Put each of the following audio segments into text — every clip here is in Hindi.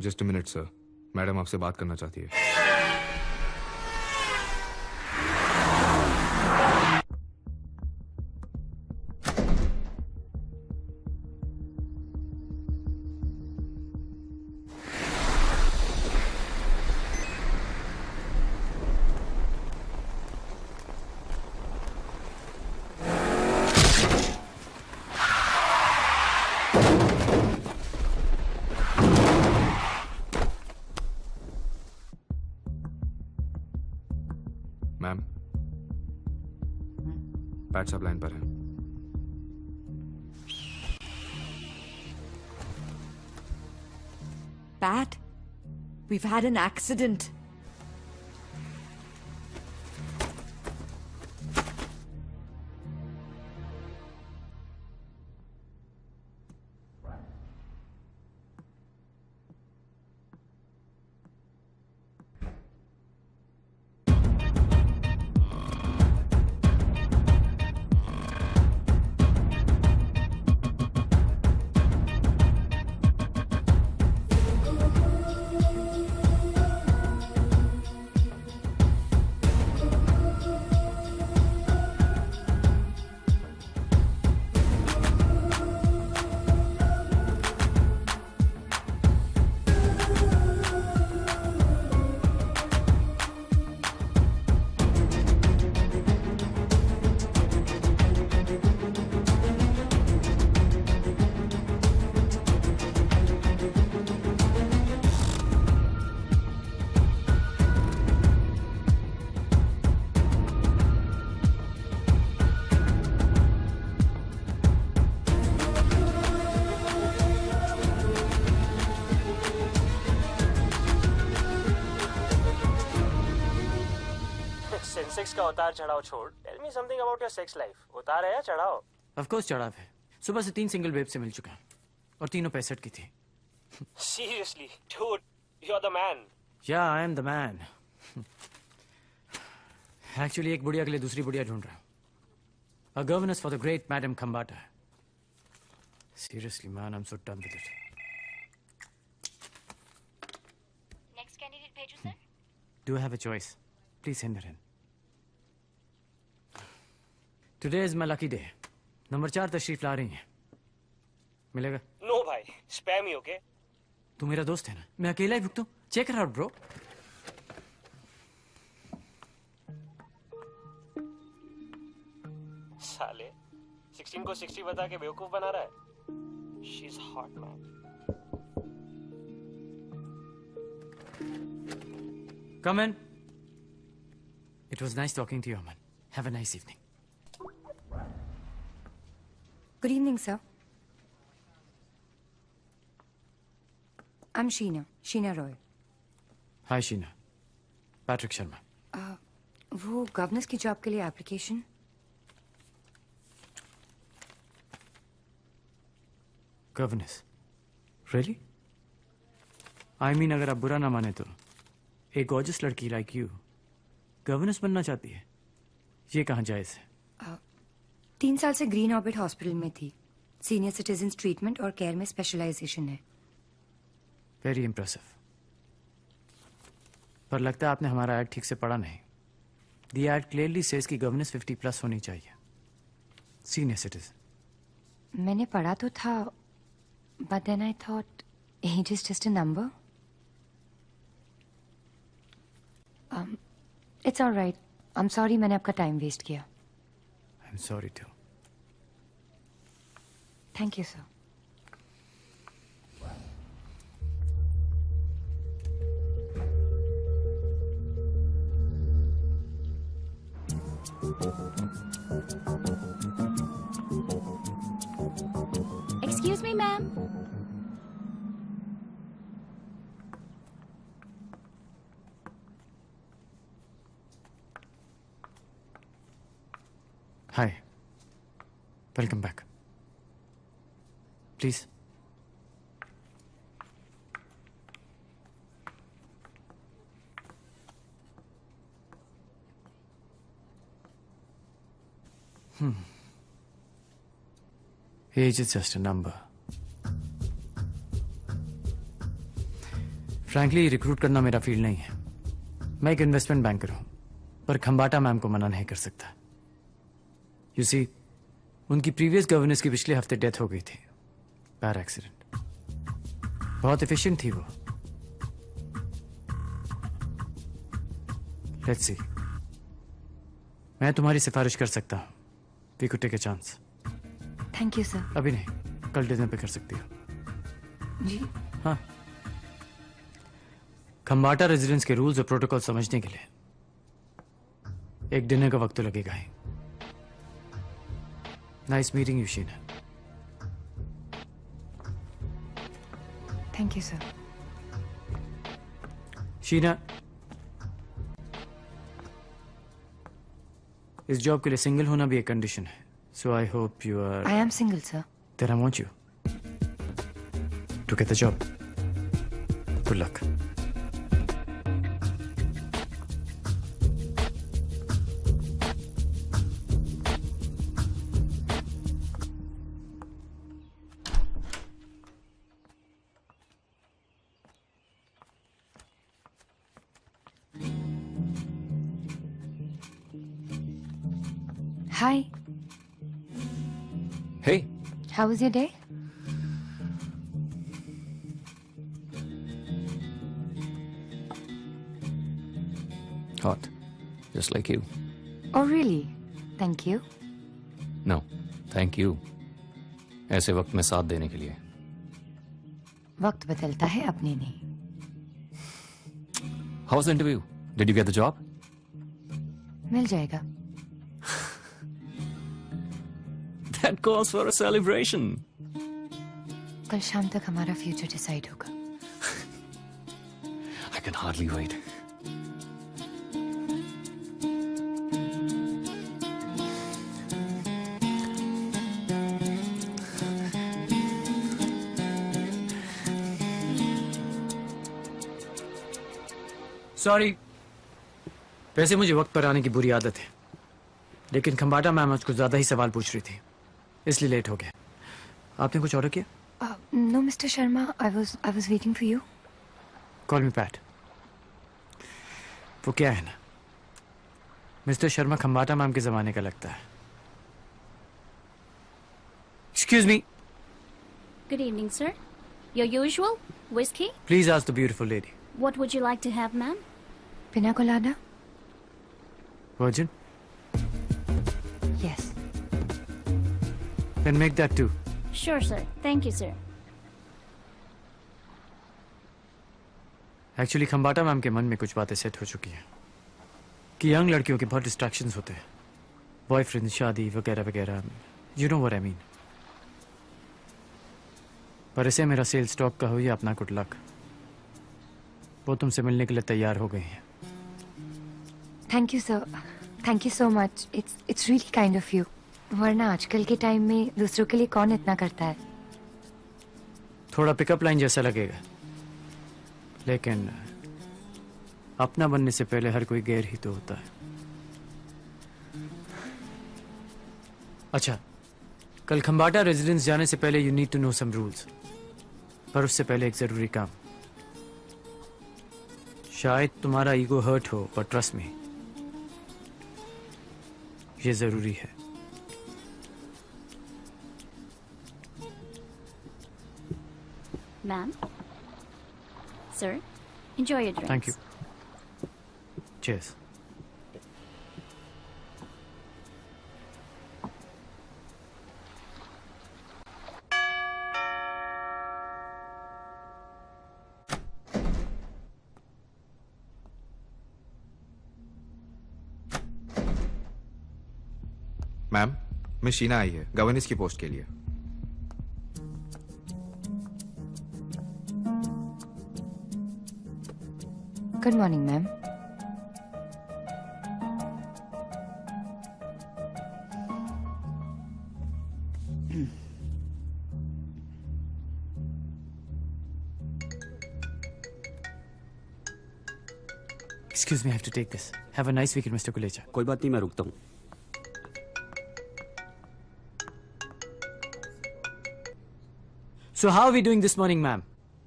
Just a minute sir, madam आपसे बात करना चाहती है। मैम, पैट साहब लाइन पर है। Pat, we've had an accident. Sex का उतार चढ़ाव छोड़, tell me something about your sex life. उतार है या चढ़ाव? ऑफ कोर्स चढ़ाव है। सुबह से 3 सिंगल बेब से मिल चुका और तीनों 65 की थी। Seriously dude, you are the man. या I am the man. Actually एक बुढ़िया के लिए दूसरी बुढ़िया ढूंढ रहा हूं। A governess for the great madam Khambata. Seriously man, I am so done with it. Next candidate भेजूं sir? Do have a choice? Please send her in. Today is my lucky day. Number 4 तशरीफ ला रही हैं। मिलेगा? नो भाई, स्पैम ही ओके। तू मेरा दोस्त है ना, मैं अकेला ही भुगतू। Check it out bro. साले 16 को 60 बता के बेवकूफ बना रहा है। She is hot man. Come in. It was nice talking to you, Aman. Have a nice evening. Good evening, sir. I'm Sheena Roy. Hi, Sheena. Patrick Sharma. वो गवर्नेंस की जॉब के लिए application. Governess. Really? I mean, अगर आप बुरा ना माने तो एक गॉर्जियस लड़की लाइक यू गवर्नेंस बनना चाहती है, ये कहाँ जायज है? 3 साल से ग्रीन ऑर्बिट हॉस्पिटल में थी। सीनियर सिटीजन्स ट्रीटमेंट और केयर में स्पेशलाइजेशन है। Very impressive. पर लगता है आपने हमारा ऐड ठीक से पढ़ा नहीं। दी ऐड क्लियरली सेज कि गवर्नेंस 50+ होनी चाहिए। Senior citizen. मैंने पढ़ा तो था, but then I thought age is just a number. It's alright. I am sorry मैंने आपका टाइम वेस्ट किया। I am sorry too. Thank you sir. Excuse me ma'am. Hi. Welcome back. Please. Age is just a number. Frankly recruit करना मेरा फील्ड नहीं है। मैं एक इन्वेस्टमेंट बैंकर हूं, पर खंबाटा मैम को मना नहीं कर सकता। यू सी, उनकी प्रीवियस गवर्नेंस की पिछले हफ्ते डेथ हो गई थी, कार एक्सीडेंट। बहुत एफिशिएंट थी वो। लेट्स सी, मैं तुम्हारी सिफारिश कर सकता हूं। We could take a chance. Thank you sir. अभी नहीं, कल डिनर पे कर सकती हो। जी। हाँ, खंबाटा रेजिडेंस के रूल्स और प्रोटोकॉल समझने के लिए एक डिनर का वक्त तो लगेगा ही। Nice meeting you Sheena. Thank you sir. Sheena, इस जॉब के लिए सिंगल होना भी एक कंडीशन है। So I hope you are. I am single sir. Then I want you to get the job. Good luck. Hi. Hey, How was your day? hot. Just like you. Oh really? Thank you. No, thank you. ऐसे वक्त में साथ देने के लिए। वक्त बदलता है, अपने नहीं। How was the interview? Did you get the job? मिल जाएगा। That calls for a celebration. कल शाम तक हमारा फ्यूचर डिसाइड होगा। I can hardly wait. Sorry, वैसे मुझे वक्त पर आने की बुरी आदत है, लेकिन खंबाटा मैम मुझको ज्यादा ही सवाल पूछ रही थी, इसलिए लेट हो गया। आपने कुछ ऑर्डर किया? No, Mr. Sharma. I was waiting for you. Call me PAT. वो क्या है ना, मिस्टर शर्मा खंबाटा मैम के जमाने का लगता है। Excuse me. Good evening, sir. Your usual whiskey? Please ask the beautiful lady. What would you like to have, ma'am? पिना colada? Virgin? Yes. Then make that too. Sure, sir. Thank you, sir. Actually Khambata ma'am के मन में कुछ बातें सेट हो चुकी हैं कि यंग लड़कियों के बहुत डिस्ट्रैक्शंस होते हैं, बॉयफ्रेंड, शादी वगैरह वगैरह। You know what I mean. पर इसे मेरा सेल स्टॉक का हो या अपना गुड लक, वो तुमसे मिलने के लिए तैयार हो गई हैं। Thank you, sir. Thank you so much. It's really kind of you. वरना आजकल के टाइम में दूसरों के लिए कौन इतना करता है? थोड़ा पिकअप लाइन जैसा लगेगा, लेकिन अपना बनने से पहले हर कोई गैर ही तो होता है। अच्छा, कल खंबाटा रेजिडेंस जाने से पहले you need to know some rules, पर उससे पहले एक जरूरी काम। शायद तुम्हारा ईगो हर्ट हो, पर ट्रस्ट मी, ये जरूरी है। Ma'am? Sir? Enjoy your drinks. Thank you. Cheers. Ma'am, miss Sheena आई है गवर्नेंस की पोस्ट के लिए। Good morning, ma'am. Excuse me, I have to take this. Have a nice weekend, Mr. Kulecha. कोई बात नहीं, मैं रुकता हूँ। So how are we doing this morning, ma'am?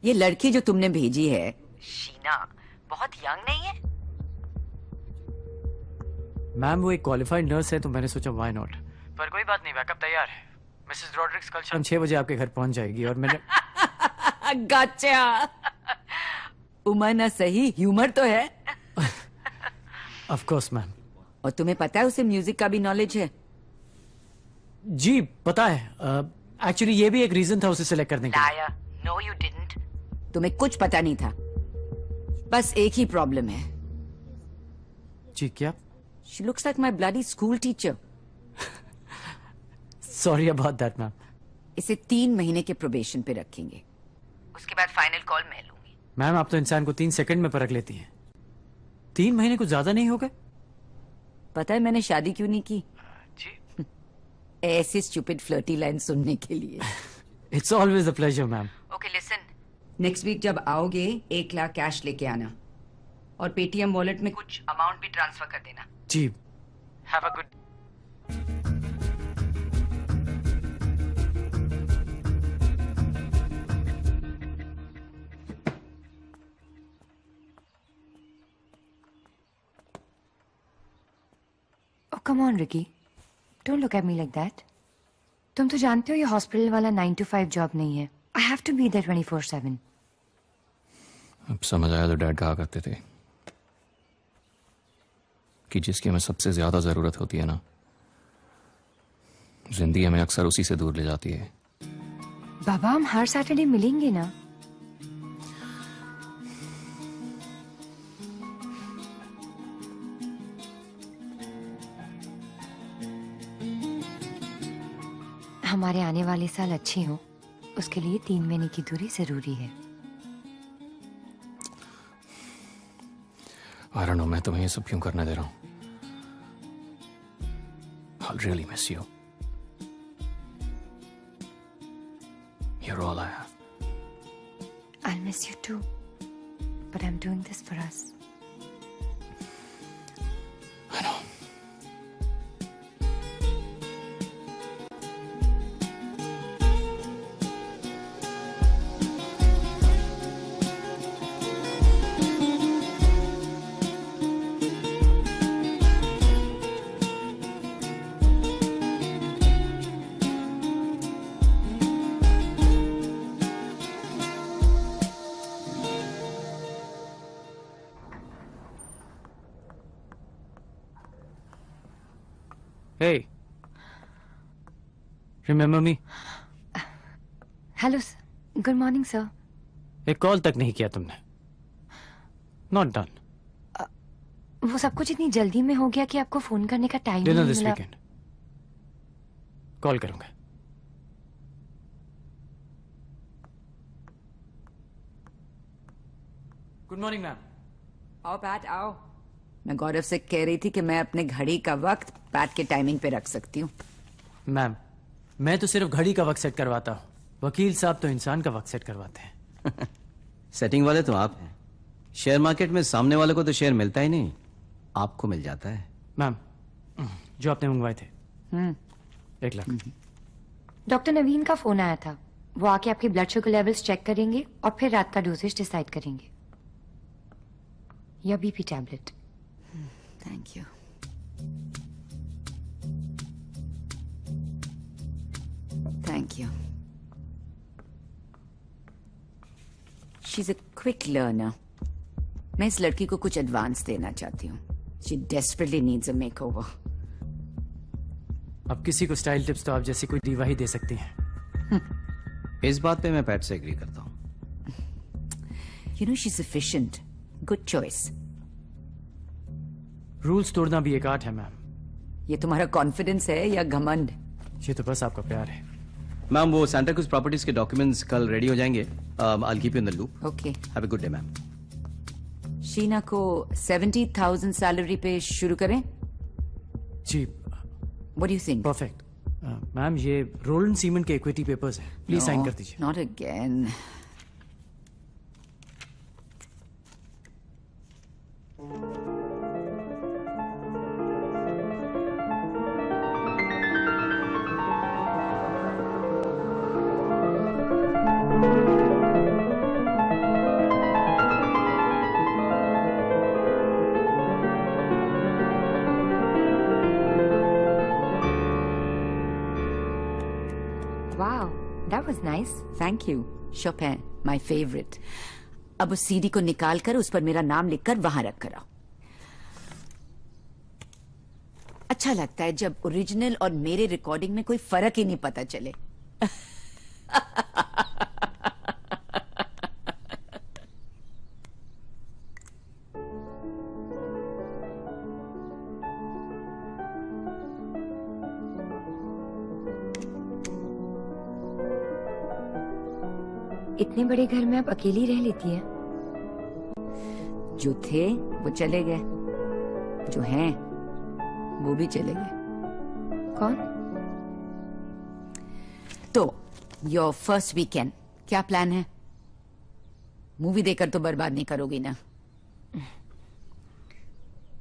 ये लड़की जो तुमने भेजी है शीना बहुत यंग नहीं है? मैम वो एक क्वालिफाइड नर्स है तो मैंने सोचा व्हाई नॉट। पर कोई बात नहीं, बैकअप तैयार है। मिसेस रॉड्रिक्स कल शाम 6 बजे आपके घर पहुंच जाएगी और मैंने गच्चा। उम्र ना सही, ह्यूमर तो है। Of course ma'am. और तुम्हें पता है उसे म्यूजिक का भी नॉलेज है? जी पता है। एक्चुअली ये भी एक रीजन था उसे सिलेक्ट करने का। लाया, नो यू डिडंट। तुम्हें कुछ पता नहीं था। बस एक ही प्रॉब्लम है। जी क्या? She looks like my bloody school teacher. Sorry about that ma'am. इसे 3 महीने के प्रोबेशन पे रखेंगे, उसके बाद फाइनल कॉल मैं लूंगी। मैम आप तो इंसान को 3 सेकंड में परख लेती हैं। 3 महीने कुछ ज्यादा नहीं हो गए? पता है मैंने शादी क्यों नहीं की? जी ऐसी स्टूपिड फ्लर्टी लाइन सुनने के लिए। It's always a pleasure ma'am. Okay listen, next week जब आओगे 1 लाख कैश लेके आना और पेटीएम वॉलेट में कुछ अमाउंट भी ट्रांसफर कर देना। जी। Have a good. Oh, come on, Ricky. Don't look at me like that. तुम तो जानते हो ये हॉस्पिटल वाला 9 to 5 जॉब नहीं है। I have to be there 24/7. अब समझ आया तो डैड कहा करते थे कि जिसकी हमें सबसे ज्यादा जरूरत होती है ना, जिंदगी हमें अक्सर उसी से दूर ले जाती है। बाबा हम हर सैटरडे मिलेंगे ना? हमारे आने वाले साल अच्छे हो, उसके लिए 3 महीने की दूरी जरूरी है। I don't know, मैं तुम्हें ये सब क्यों करने दे रहा हूं। I'll really miss you. You're all I have. I'll miss you too, but I'm doing this for us. I know. Hey, remember me? Hello sir, good morning sir. एक कॉल तक नहीं किया तुमने। Not done. वो सब कुछ इतनी जल्दी में हो गया कि आपको फोन करने का टाइम डिनर नहीं दिस मिला। वीकेंड। कॉल करूंगा। Good morning ma'am. आओ पैट आओ। मैं गौरव से कह रही थी कि मैं अपने घड़ी का वक्त पैट के टाइमिंग पे रख सकती हूँ। मैम मैं तो सिर्फ घड़ी का वक्त सेट करवाता हूँ, वकील साहब तो इंसान का वक्त सेट करवाते हैं। सेटिंग वाले तो आप हैं। शेयर मार्केट में सामने वाले को तो शेयर मिलता ही नहीं, आपको मिल जाता है। मैम जो आपने मंगवाए थे 1 लाख। डॉक्टर नवीन का फोन आया था, वो आके आपके ब्लड शुगर लेवल्स चेक करेंगे और फिर रात का डोसेज डिसाइड करेंगे, या BP tablet. Thank you. Thank you. She is a quick learner. मैं इस लड़की को कुछ एडवांस देना चाहती हूँ। She desperately needs a makeover. अब किसी को स्टाइल टिप्स तो आप जैसी कोई दीवा ही दे सकती हैं। इस बात पे मैं पैट से एग्री करता हूँ। You know she is efficient. Good choice. Rules तोड़ना भी एक आर्ट है मैम। ये तुम्हारा कॉन्फिडेंस है या घमंड? ये तो बस आपका प्यार है। मैम वो सांता क्रूज प्रॉपर्टीज के डॉक्यूमेंट्स कल रेडी हो जाएंगे। I'll keep you in the loop. Okay. Have a good day, ma'am. Sheena को 70,000 सैलरी पे शुरू करें? जी What do you think? Perfect. Ma'am ये रोलन सीमेंट के इक्विटी पेपर्स हैं, प्लीज साइन कर दीजिए। Not again. Wow, that was nice. Thank you. Chopin, my favourite. अब उस सीडी को निकाल कर उस पर मेरा नाम लिखकर वहां रख कर आओ. अच्छा लगता है जब ओरिजिनल और मेरे रिकॉर्डिंग में कोई फर्क ही नहीं पता चले. इतने बड़े घर में आप अकेली रह लेती हैं? जो थे वो चले गए, जो हैं वो भी चले गए. कौन? तो योर फर्स्ट वीकेंड क्या प्लान है? मूवी देखकर तो बर्बाद नहीं करोगी ना?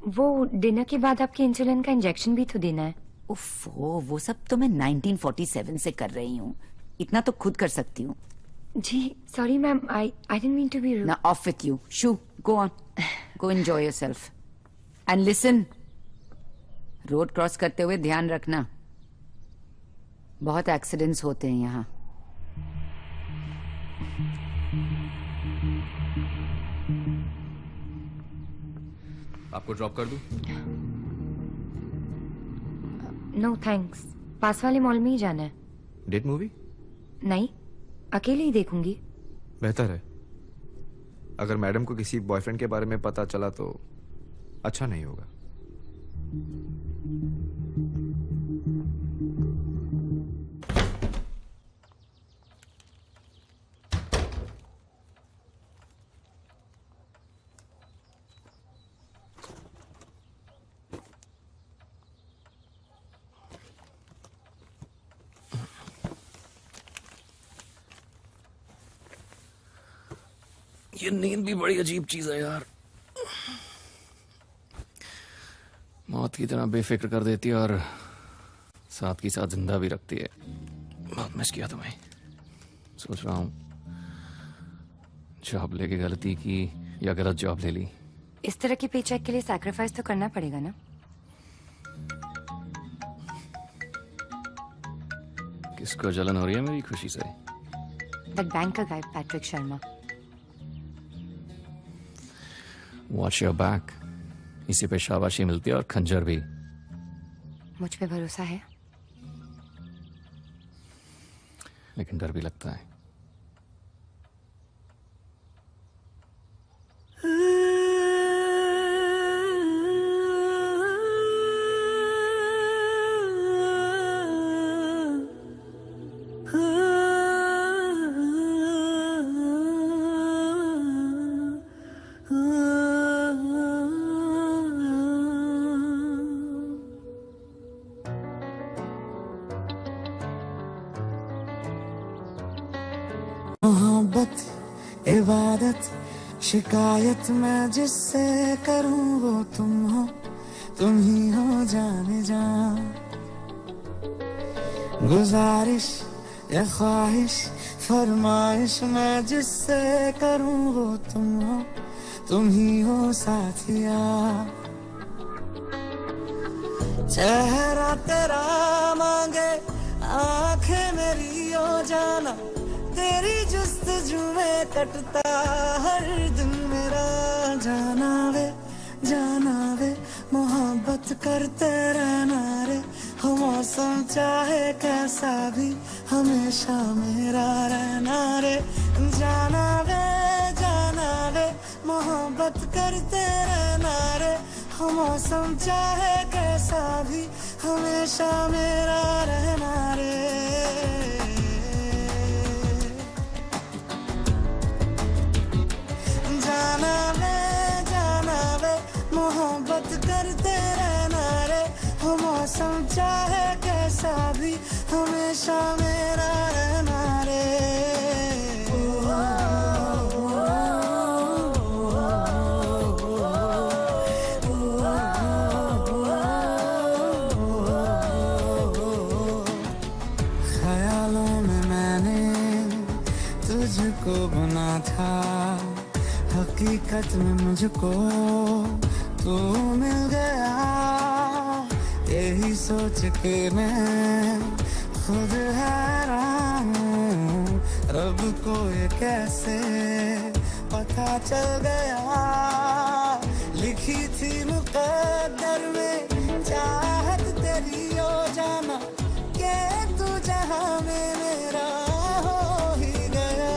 वो डिनर के बाद आपके इंसुलिन का इंजेक्शन भी तो देना है. उफ़ो, वो सब तो मैं 1947 से कर रही हूँ. इतना तो खुद कर सकती हूँ. जी sorry ma'am, I didn't mean to be rude. Now off with you. Shoo, go on. Go enjoy yourself. And listen. Road cross करते हुए ध्यान रखना. बहुत एक्सीडेंट्स होते हैं यहाँ. आपको ड्रॉप कर दूं? नो थैंक्स, पास वाले मॉल में ही जाना है. Date movie? नहीं, अकेले ही देखूंगी. बेहतर है. अगर मैडम को किसी बॉयफ्रेंड के बारे में पता चला तो अच्छा नहीं होगा. ये नींद भी बड़ी अजीब चीज है यार. मौत की तरह बेफिक्र कर देती है और साथ की साथ जिंदा भी रखती है. बहुत मिस किया तुम्हें. सोच रहा हूँ जॉब लेके गलती की या गलत जॉब ले ली. इस तरह के पेचेक के लिए सैक्रिफाइस तो करना पड़ेगा ना. किसको जलन हो रही है मेरी खुशी से? That banker guy Patrick Sharma. Watch your back. इसी पे शाबाशी मिलती है और खंजर भी. मुझ पे भरोसा है? लेकिन डर भी लगता है. मोहब्बत इबादत शिकायत मैं जिससे करूं वो तुम हो, तुम ही हो जाने जा. गुजारिश या ख्वाहिश फरमाइश मैं जिससे करूं वो तुम हो, तुम ही हो साथिया. चेहरा तेरा मांगे आंखें मेरी ओ जाना, तेरी जुस्तजू में कटता हर दिन मेरा. जाना वे मोहब्बत करते रहना रे. हो मौसम चाहे कैसा भी हमेशा मेरा रहना रे. जाना वे मोहब्बत करते रहना रे. हो मौसम चाहे कैसा भी हमेशा मेरा रहना रे. जाना वे मोहब्बत करते रहना रे. हो मौसम चाहे कैसा भी हमेशा मेरा रहना रे. ख्यालों में मैंने तुझको बुना था, हकीकत में मुझको तू मिल गया. यही सोच के मैं खुद हैरान कब को ये कैसे पता चल गया, लिखी थी मुकद्दर में चाहत तेरी ओ जाना, के तू जहां में मेरा हो ही गया।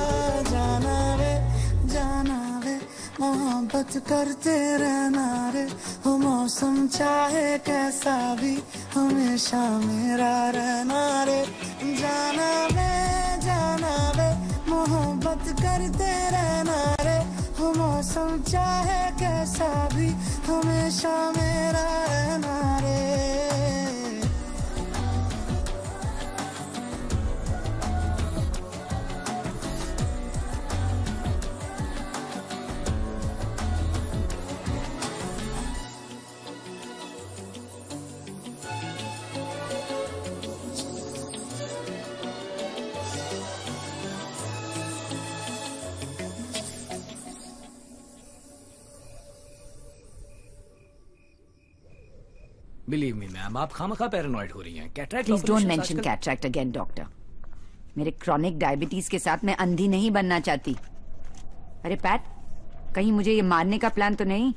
जाना वे मोहब्बत करते रहना रे, हो मौसम चाहे कैसा भी हमेशा मेरा रहना रे। जाना वे मोहब्बत करते रहना रे, हो मौसम चाहे कैसा भी हमेशा मेरा रहना रे। बिलीव मी मैम, आप खामखा पैरानॉइड हो रही हैं। Cataract please don't operations mention आजकल- कैटरैक्ट अगेन डॉक्टर। मेरे क्रॉनिक डायबिटीज के साथ मैं अंधी नहीं बनना चाहती। अरे पैट, कहीं मुझे ये मारने का प्लान तो नहीं?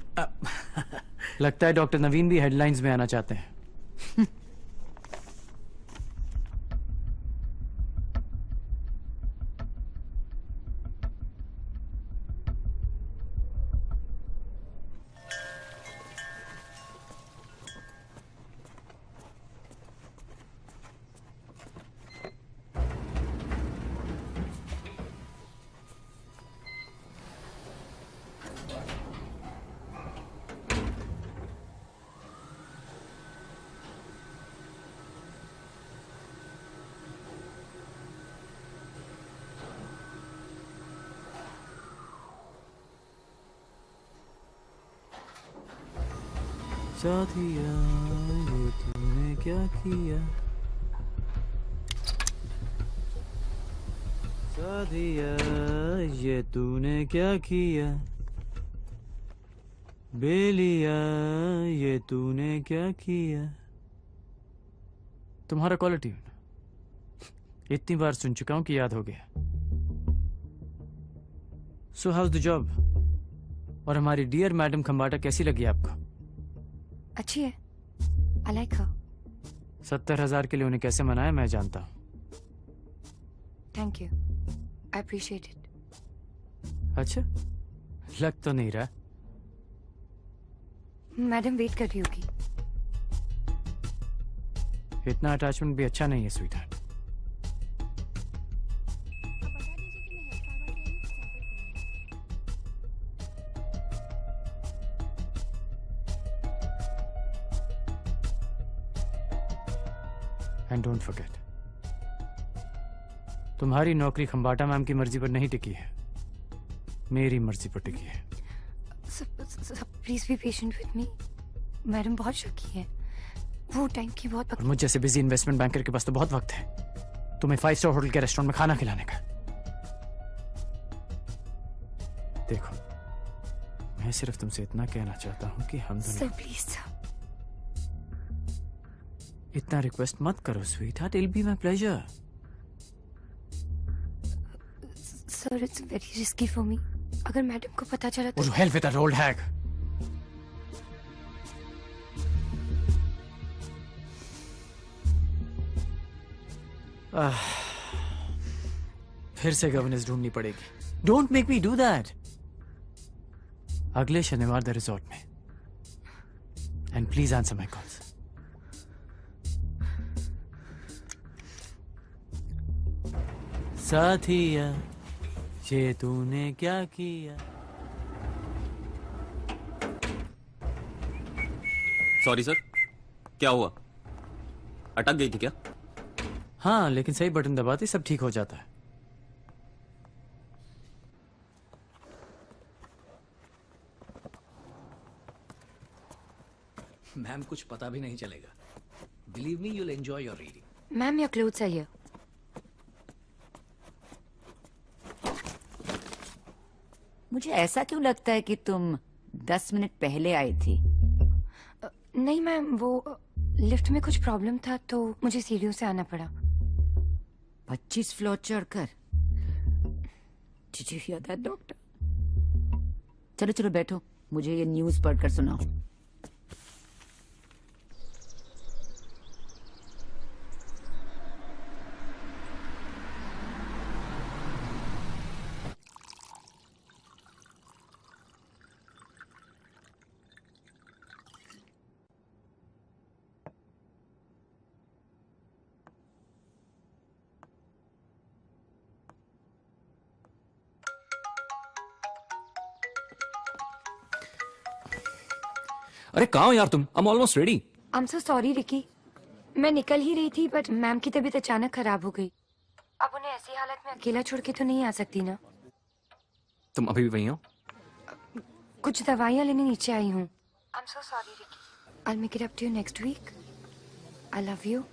लगता है डॉक्टर नवीन भी हेडलाइंस में आना चाहते हैं। साथिया ये तूने क्या किया, साथिया ये तूने क्या किया, बेलिया ये तूने क्या किया। तुम्हारा कॉलर ट्यून इतनी बार सुन चुका हूं कि याद हो गया। सो हाउस द जॉब? और हमारी डियर मैडम खंबाटा कैसी लगी आपको? अच्छी है, आई लाइक हर। 70,000 के लिए उन्हें कैसे मनाया मैं जानता हूं। Thank you, I appreciate it. अच्छा, लग तो नहीं रहा। मैडम वेट कर रही होगी। इतना अटैचमेंट भी अच्छा नहीं है sweet heart. And don't forget, तुम्हारी नौकरी खंबाटा मैम की मर्जी पर नहीं टिकी है, मेरी मर्जी पर टिकी है। Please be patient with me. Madam बहुत शकी है, वो टाइम की बहुत। और मुझ जैसे बिजी इन्वेस्टमेंट बैंकर के पास तो बहुत वक्त है तुम्हें 5 स्टार होटल के रेस्टोरेंट में खाना खिलाने का। देखो, मैं सिर्फ तुमसे इतना कहना चाहता हूं कि हम दोनों। Sir please sir. इतना रिक्वेस्ट मत करो sweetheart, it will be my pleasure. Sir it's very risky for me. अगर मैडम को पता चला तो। Help with that old hag. फिर से गवर्नेंस ढूंढनी पड़ेगी। Don't make me do that. अगले शनिवार द रिजॉर्ट में। And please answer my calls. साथिया ये तूने क्या किया। सॉरी सर, क्या हुआ? अटक गई थी क्या? हाँ, लेकिन सही बटन दबाते सब ठीक हो जाता है। मैम कुछ पता भी नहीं चलेगा। Believe me, you'll enjoy your reading. Ma'am your clothes are here. मुझे ऐसा क्यों लगता है कि तुम 10 मिनट पहले आई थी? नहीं मैम, वो लिफ्ट में कुछ प्रॉब्लम था तो मुझे सीढ़ियों से आना पड़ा। 25 फ्लोर चढ़कर? Did you hear that, doctor? चलो चलो बैठो, मुझे ये न्यूज़ पढ़कर सुनाओ। अरे कहाँ हो यार तुम? I'm almost ready. I'm so sorry, Ricky. मैं निकल ही रही थी बट मैम की तबीयत अचानक खराब हो गई। अब उन्हें ऐसी हालत में अकेला छोड़ के तो नहीं आ सकती ना। तुम अभी भी वहीं हो? कुछ दवाइयाँ लेने नीचे आई हूँ। I'm so sorry, Ricky. I'll make it up to you next week. I love you.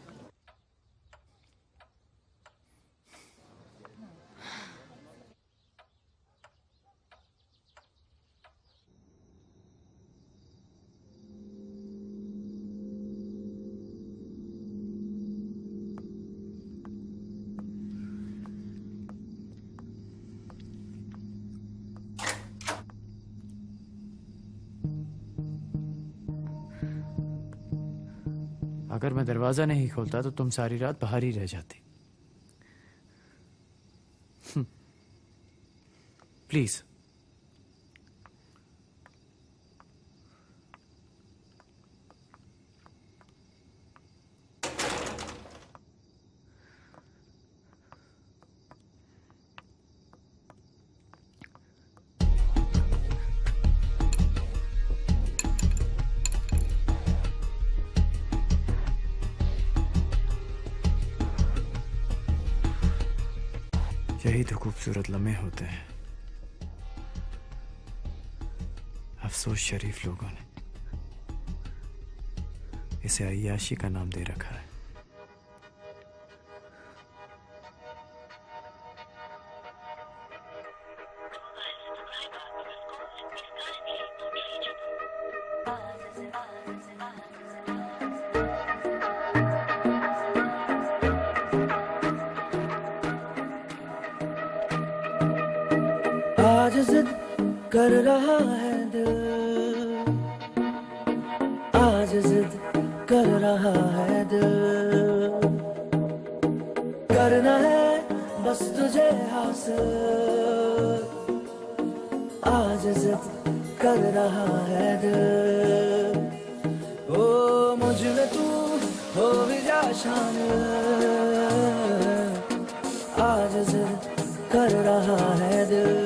अगर मैं दरवाजा नहीं खोलता तो तुम सारी रात बाहर ही रह जाती। प्लीज। यही तो खूबसूरत लम्हे होते हैं। अफसोस शरीफ लोगों ने इसे अय्याशी का नाम दे रखा है। आज जिद कर रहा है दिल, आज जिद कर रहा है दिल, करना है बस तुझे हासिल, आज जिद कर रहा है दिल। ओ मुझ में तू हो भी जा शामिल, आज जिद कर रहा है दिल।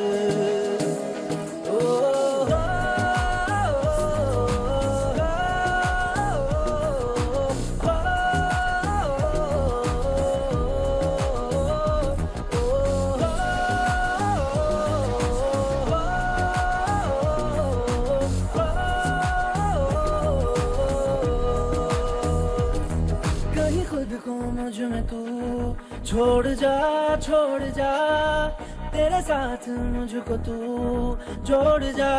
कहीं खुद को मुझ में तू छोड़ जा, छोड़ जा, तेरे साथ मुझको तू जोड़ जा,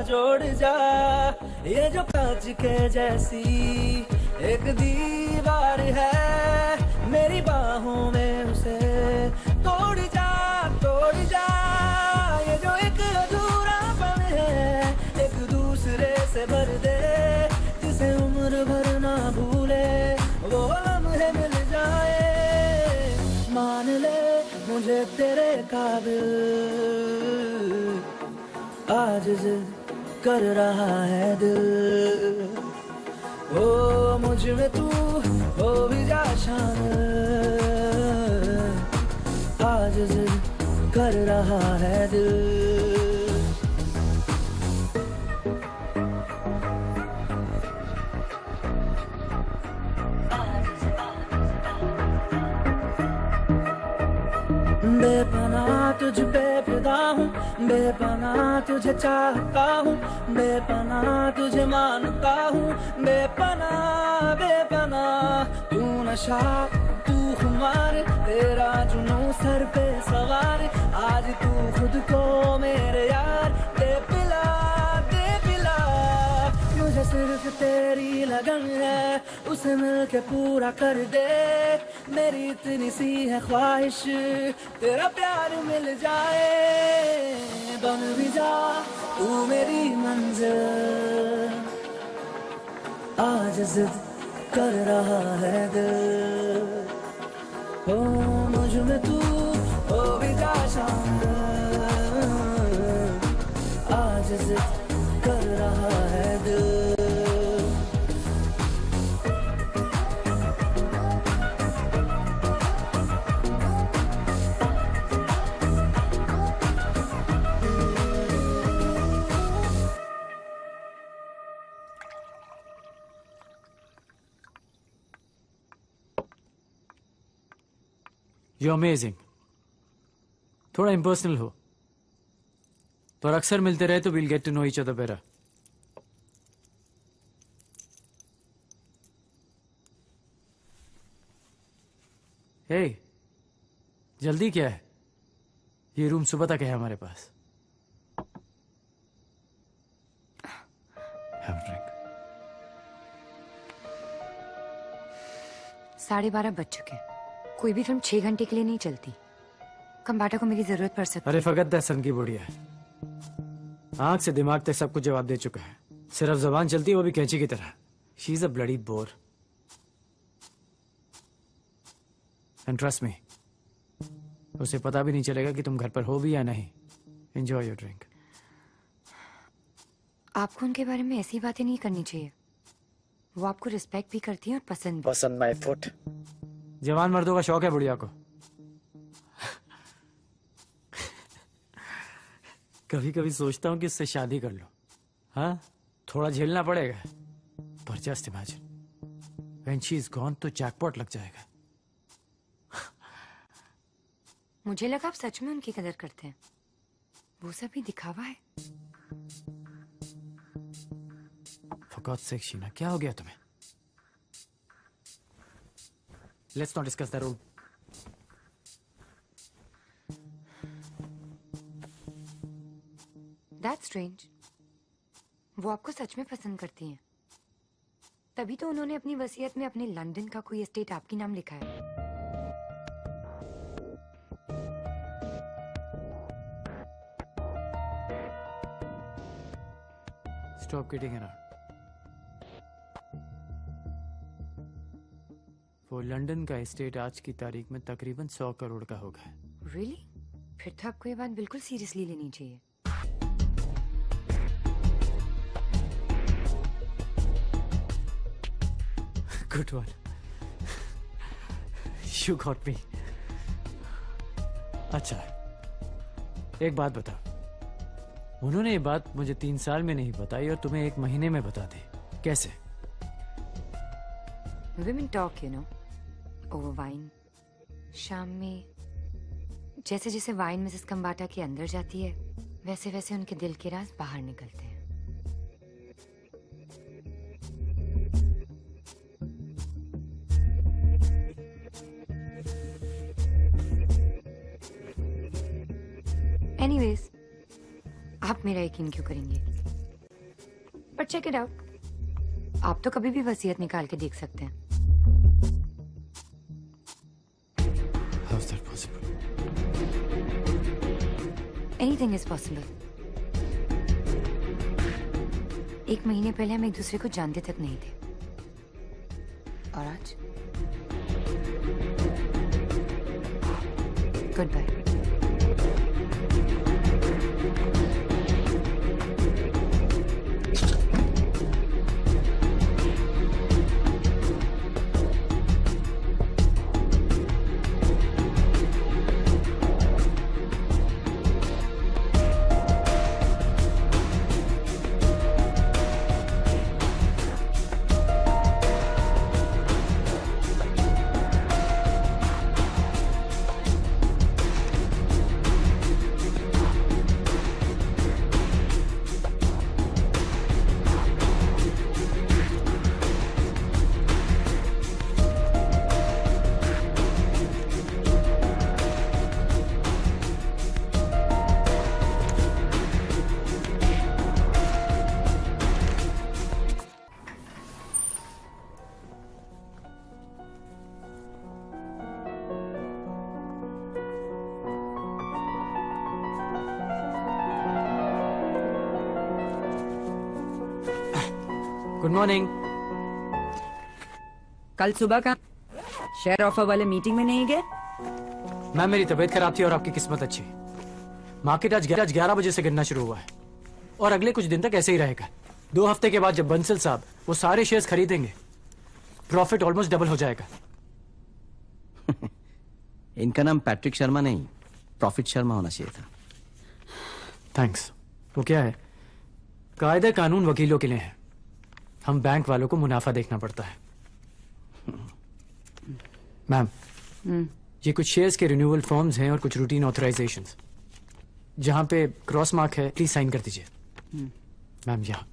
जोड़ जा। ये जो कांच के जैसी एक दीवार है, मेरी बाहों में उसे तोड़ जा, तोड़ जा। ये जो एक अधूरापन है, एक दूसरे से भर दे, जिसे उम्र भर ना भूले, वो लम्हे मिल जाए। मान ले मुझे तेरे काबिल, आज जिद कर रहा है दिल। ओ मुझ में तू हो भी जा शामिल, आज जिद कर रहा है दिल। बेपनाह तुझ पे फिदा हूँ, बेपनाह तुझे चाहता हूँ, बेपनाह तुझे मानता हूँ, बेपनाह बेपनाह। तू नशा तू खुमार, तेरा जुनून सर पे सवार, आज तू खुद को मेरे यार दे पिला, दे पिला। मुझे सिर्फ तेरी लगन है उसे मिलके पूरा कर दे मेरी इतनी सी है ख्वाहिश तेरा प्यार मिल जाए बन भी जा तू मेरी मंजिल आज जिद कर रहा है दिल हो मुझ में तू हो भी जा शामिल आज जिद कर रहा है दिल You're amazing. थोड़ा इम्पर्सनल हो पर अक्सर मिलते रहे तो we'll get to know each other better. Hey, जल्दी क्या है? ये रूम सुबह तक है हमारे पास. Have a drink. 12:30 बज चुके हैं. कोई भी फिल्म 6 घंटे के लिए नहीं चलती. कंबाटा को मेरी जरूरत पड़ सकती है. अरे फगत सन की बुढ़िया है. आंख से दिमाग तक सब कुछ जवाब दे चुका है. सिर्फ जबान चलती है वो भी कैंची की तरह. She is a bloody bore. And trust me उसे पता भी नहीं चलेगा कि तुम घर पर हो भी या नहीं. Enjoy your drink. आपको उनके बारे में ऐसी बातें नहीं करनी चाहिए. वो आपको रिस्पेक्ट भी करती है और पसंद भी. पसंद माय फुट. जवान मर्दों का शौक है बुढ़िया को. कभी कभी सोचता हूं कि उससे शादी कर लो. हाँ थोड़ा झेलना पड़ेगा पर just imagine when she is gone तो जैकपॉट लग जाएगा. मुझे लगा आप सच में उनकी कदर करते हैं. वो सब भी दिखावा है. For God's sake, शीना क्या हो गया तुम्हें? Let's not discuss that room. That's strange. वो आपको सच में पसंद करती हैं. तभी तो उन्होंने अपनी वसीयत में अपने लंदन का कोई एस्टेट आपके नाम लिखा है. Stop kidding around. वो लंदन का एस्टेट आज की तारीख में तकरीबन 100 करोड़ का होगा. Really? फिर तो आपको ये बात बिल्कुल सीरियसली लेनी चाहिए. Good one. You got me. अच्छा एक बात बताओ. उन्होंने ये बात मुझे 3 साल में नहीं बताई और तुम्हें 1 महीने में बता दी. कैसे? Women talk, you know, over wine. शाम में जैसे जैसे वाइन मिसेस कंबाटा के अंदर जाती है वैसे वैसे उनके दिल के राज बाहर निकलते हैं. Anyways, आप मेरा यकीन क्यों करेंगे? पर चेक इट आउट. आप तो कभी भी वसीयत निकाल के देख सकते हैं. How is that possible? Anything is possible. 1 महीने पहले हम एक दूसरे को जानते तक नहीं थे. और आज गुड बाय. Good morning. कल सुबह का शेयर ऑफर वाले मीटिंग में नहीं गए? मैम मेरी तबीयत खराब थी और आपकी किस्मत अच्छी। मार्केट आज 11 बजे से गिरना शुरू हुआ है और अगले कुछ दिन तक ऐसे ही रहेगा। 2 हफ्ते के बाद जब बंसल साहब वो सारे शेयर्स खरीदेंगे, प्रॉफिट ऑलमोस्ट डबल हो जाएगा। इनका नाम पैट्रिक शर्मा नहीं, प्रॉफिट शर्मा होना चाहिए था। थैंक्स। वो क्या है, कायदे कानून वकीलों के लिए है, हम बैंक वालों को मुनाफा देखना पड़ता है। मैम ये कुछ शेयर्स के रिन्यूअल फॉर्म्स हैं और कुछ रूटीन ऑथराइजेशंस। जहां पे क्रॉस मार्क है प्लीज साइन कर दीजिए। मैम यहाँ।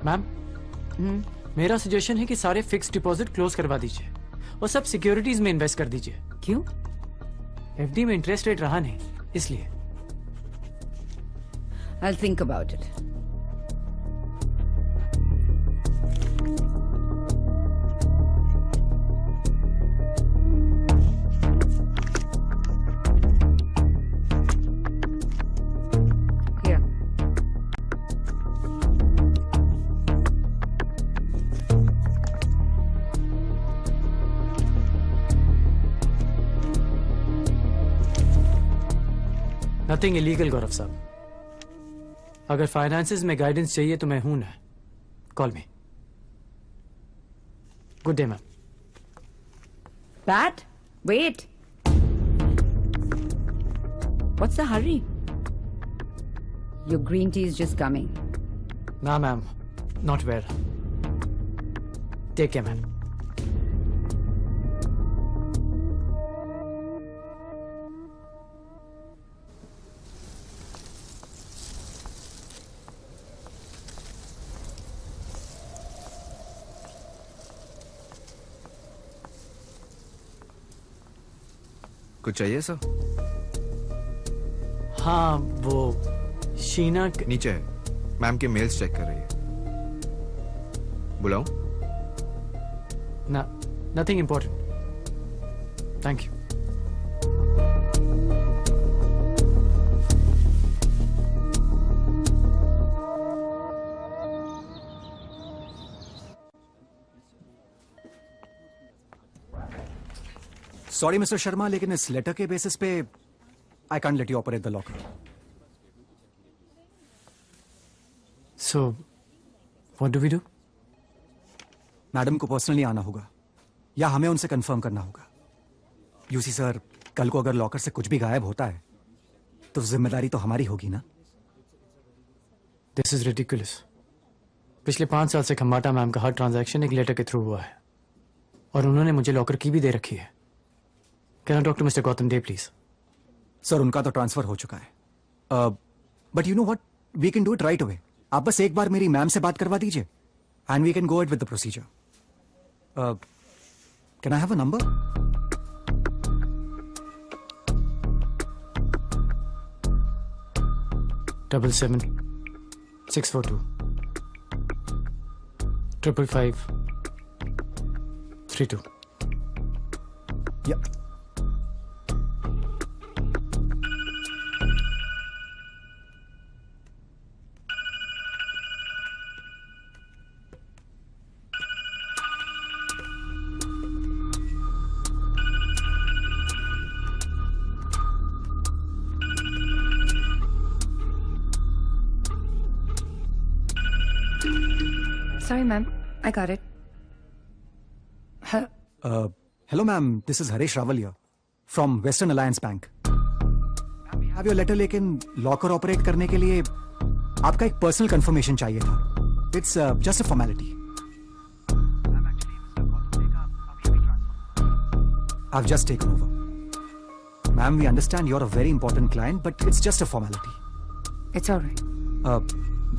मैम मेरा सजेशन है कि सारे फिक्स डिपॉजिट क्लोज करवा दीजिए और सब सिक्योरिटीज में इन्वेस्ट कर दीजिए। क्यों? एफडी में इंटरेस्ट रेट रहा नहीं, इसलिए। I'll think about it. Here. Nothing illegal Gaurav साहब। अगर फाइनेंसेस में गाइडेंस चाहिए तो मैं हूं ना। Call me. Good day ma'am. Pat, wait. What's the hurry? Your green tea is just coming. ना ma'am, not where. Take care ma'am. कुछ चाहिए सर? हाँ वो शीना नीचे है, मैम के मेल्स चेक कर रही है। बुलाऊं? ना, nothing important. Thank you. Sorry mister Sharma, लेकिन इस लेटर के बेसिस पे I can't let you operate the locker. So what do we do? Madam को पर्सनली आना होगा या हमें उनसे कंफर्म करना होगा। यूसी सर, कल को अगर लॉकर से कुछ भी गायब होता है तो जिम्मेदारी तो हमारी होगी ना। This is ridiculous. पिछले 5 साल से खम्बाटा मैम का हर ट्रांजैक्शन एक लेटर के थ्रू हुआ है और उन्होंने मुझे लॉकर की भी दे रखी है। Can I talk to mister Gautam Dey please? Sir उनका तो ट्रांसफर हो चुका है, but you know what, we can do it right away. आप बस एक बार मेरी मैम से बात करवा दीजिए and we can go it with the procedure. Can I have a number? Double 7 642 555 32। Yeah. Sorry, ma'am. I got it. Hello, ma'am. This is Harish Raval here from Western Alliance Bank. Ma'am, we have your letter, लेकिन लॉकर ऑपरेट करने के लिए आपका एक पर्सनल कंफर्मेशन चाहिए था। It's just a formality. I've just taken over. Ma'am, we understand you're a very important client, but it's just a formality. It's all right.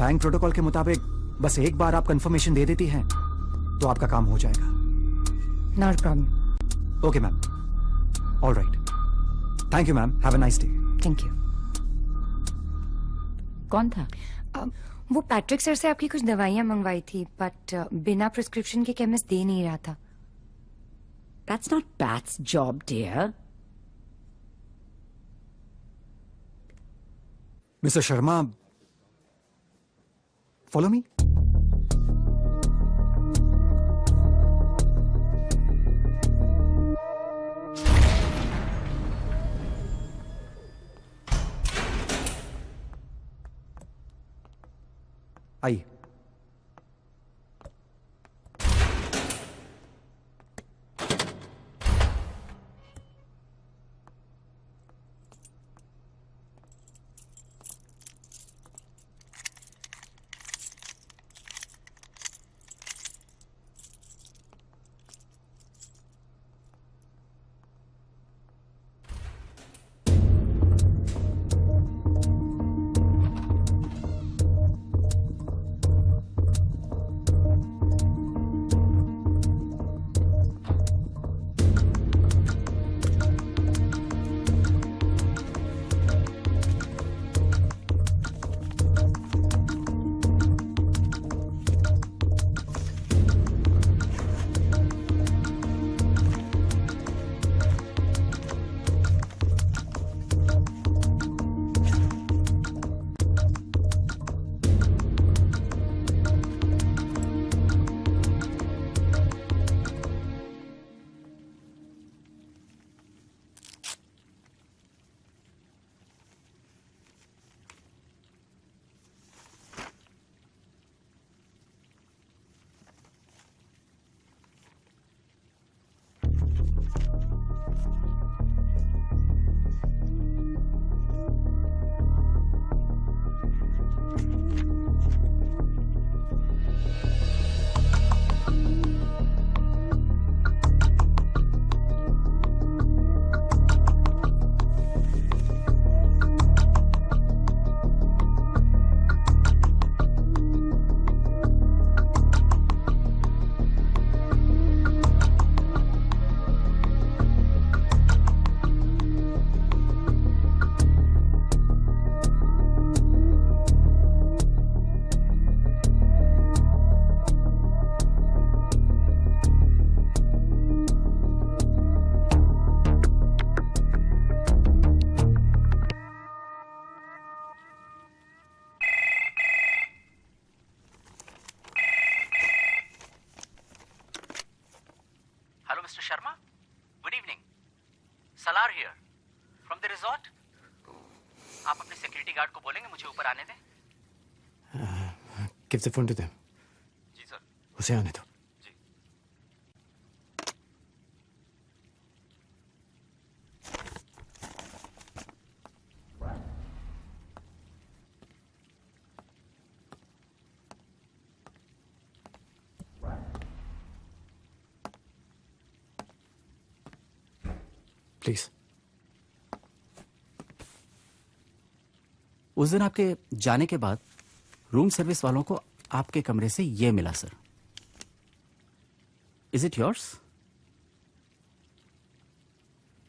Bank protocol के मुताबिक बस एक बार आप कंफर्मेशन दे देती हैं तो आपका काम हो जाएगा। Not problem. Okay ma'am, all right, thank you ma'am, have a nice day. Thank you. कौन था? वो पैट्रिक सर से आपकी कुछ दवाइयां मंगवाई थी, बट बिना प्रिस्क्रिप्शन के केमिस्ट दे नहीं रहा था। That's not Pat's job, dear. Mr. Sharma, follow me. आइए। Mr. Sharma. Good evening. Salar here. From the resort. आप अपने सिक्योरिटी गार्ड को बोलेंगे मुझे ऊपर आने दें? Give the phone to them. जी सर. उसे आने दो. जी. Please. उस दिन आपके जाने के बाद रूम सर्विस वालों को आपके कमरे से ये मिला सर. Is it yours?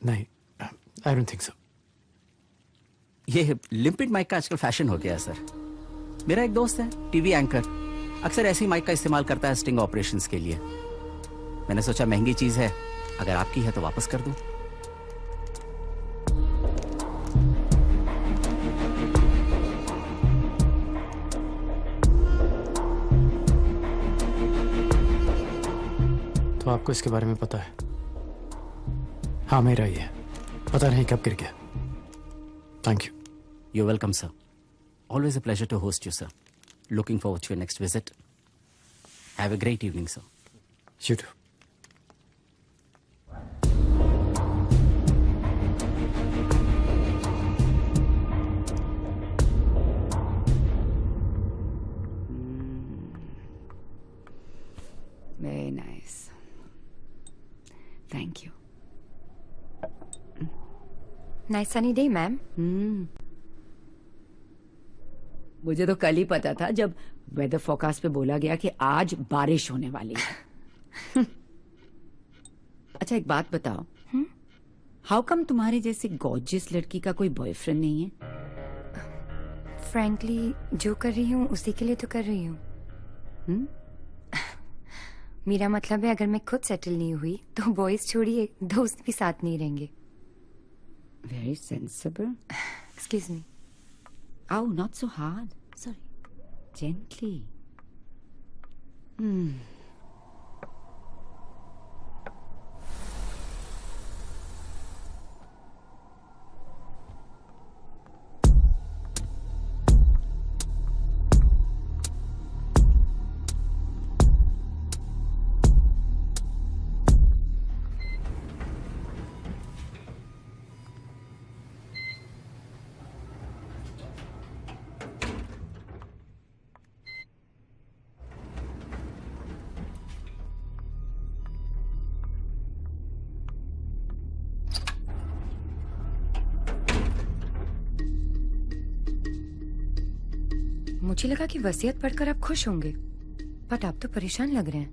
नहीं, आई डोंट थिंक सो. ये लिम्पिड माइक का आजकल फैशन हो गया है सर. मेरा एक दोस्त है टीवी एंकर, अक्सर ऐसी माइक का इस्तेमाल करता है स्टिंग ऑपरेशंस के लिए. मैंने सोचा महंगी चीज है, अगर आपकी है तो वापस कर दूं. तो आपको इसके बारे में पता है? हाँ, मेरा ही है. पता नहीं कब गिर गया. Thank you. You're welcome, sir. Always a pleasure to host you, sir. Looking forward to your next visit. Have a great evening, sir. You too. Very nice. Thank you. Nice sunny day, ma'am. मुझे तो कल ही पता था जब वेदर फोरकास्ट पे बोला गया कि आज बारिश होने वाली है. अच्छा एक बात बताओ, हाउ कम तुम्हारे जैसे गॉर्जियस लड़की का कोई बॉयफ्रेंड नहीं है? फ्रैंकली जो कर रही हूँ उसी के लिए तो कर रही हूँ। मेरा मतलब है अगर मैं खुद सेटल नहीं हुई तो बॉयज छोड़िए दोस्त भी साथ नहीं रहेंगे। Very sensible. Excuse me. Oh, not so hard. Sorry. Gently. मुझे लगा कि वसीयत पढ़कर आप खुश होंगे, बट आप तो परेशान लग रहे हैं।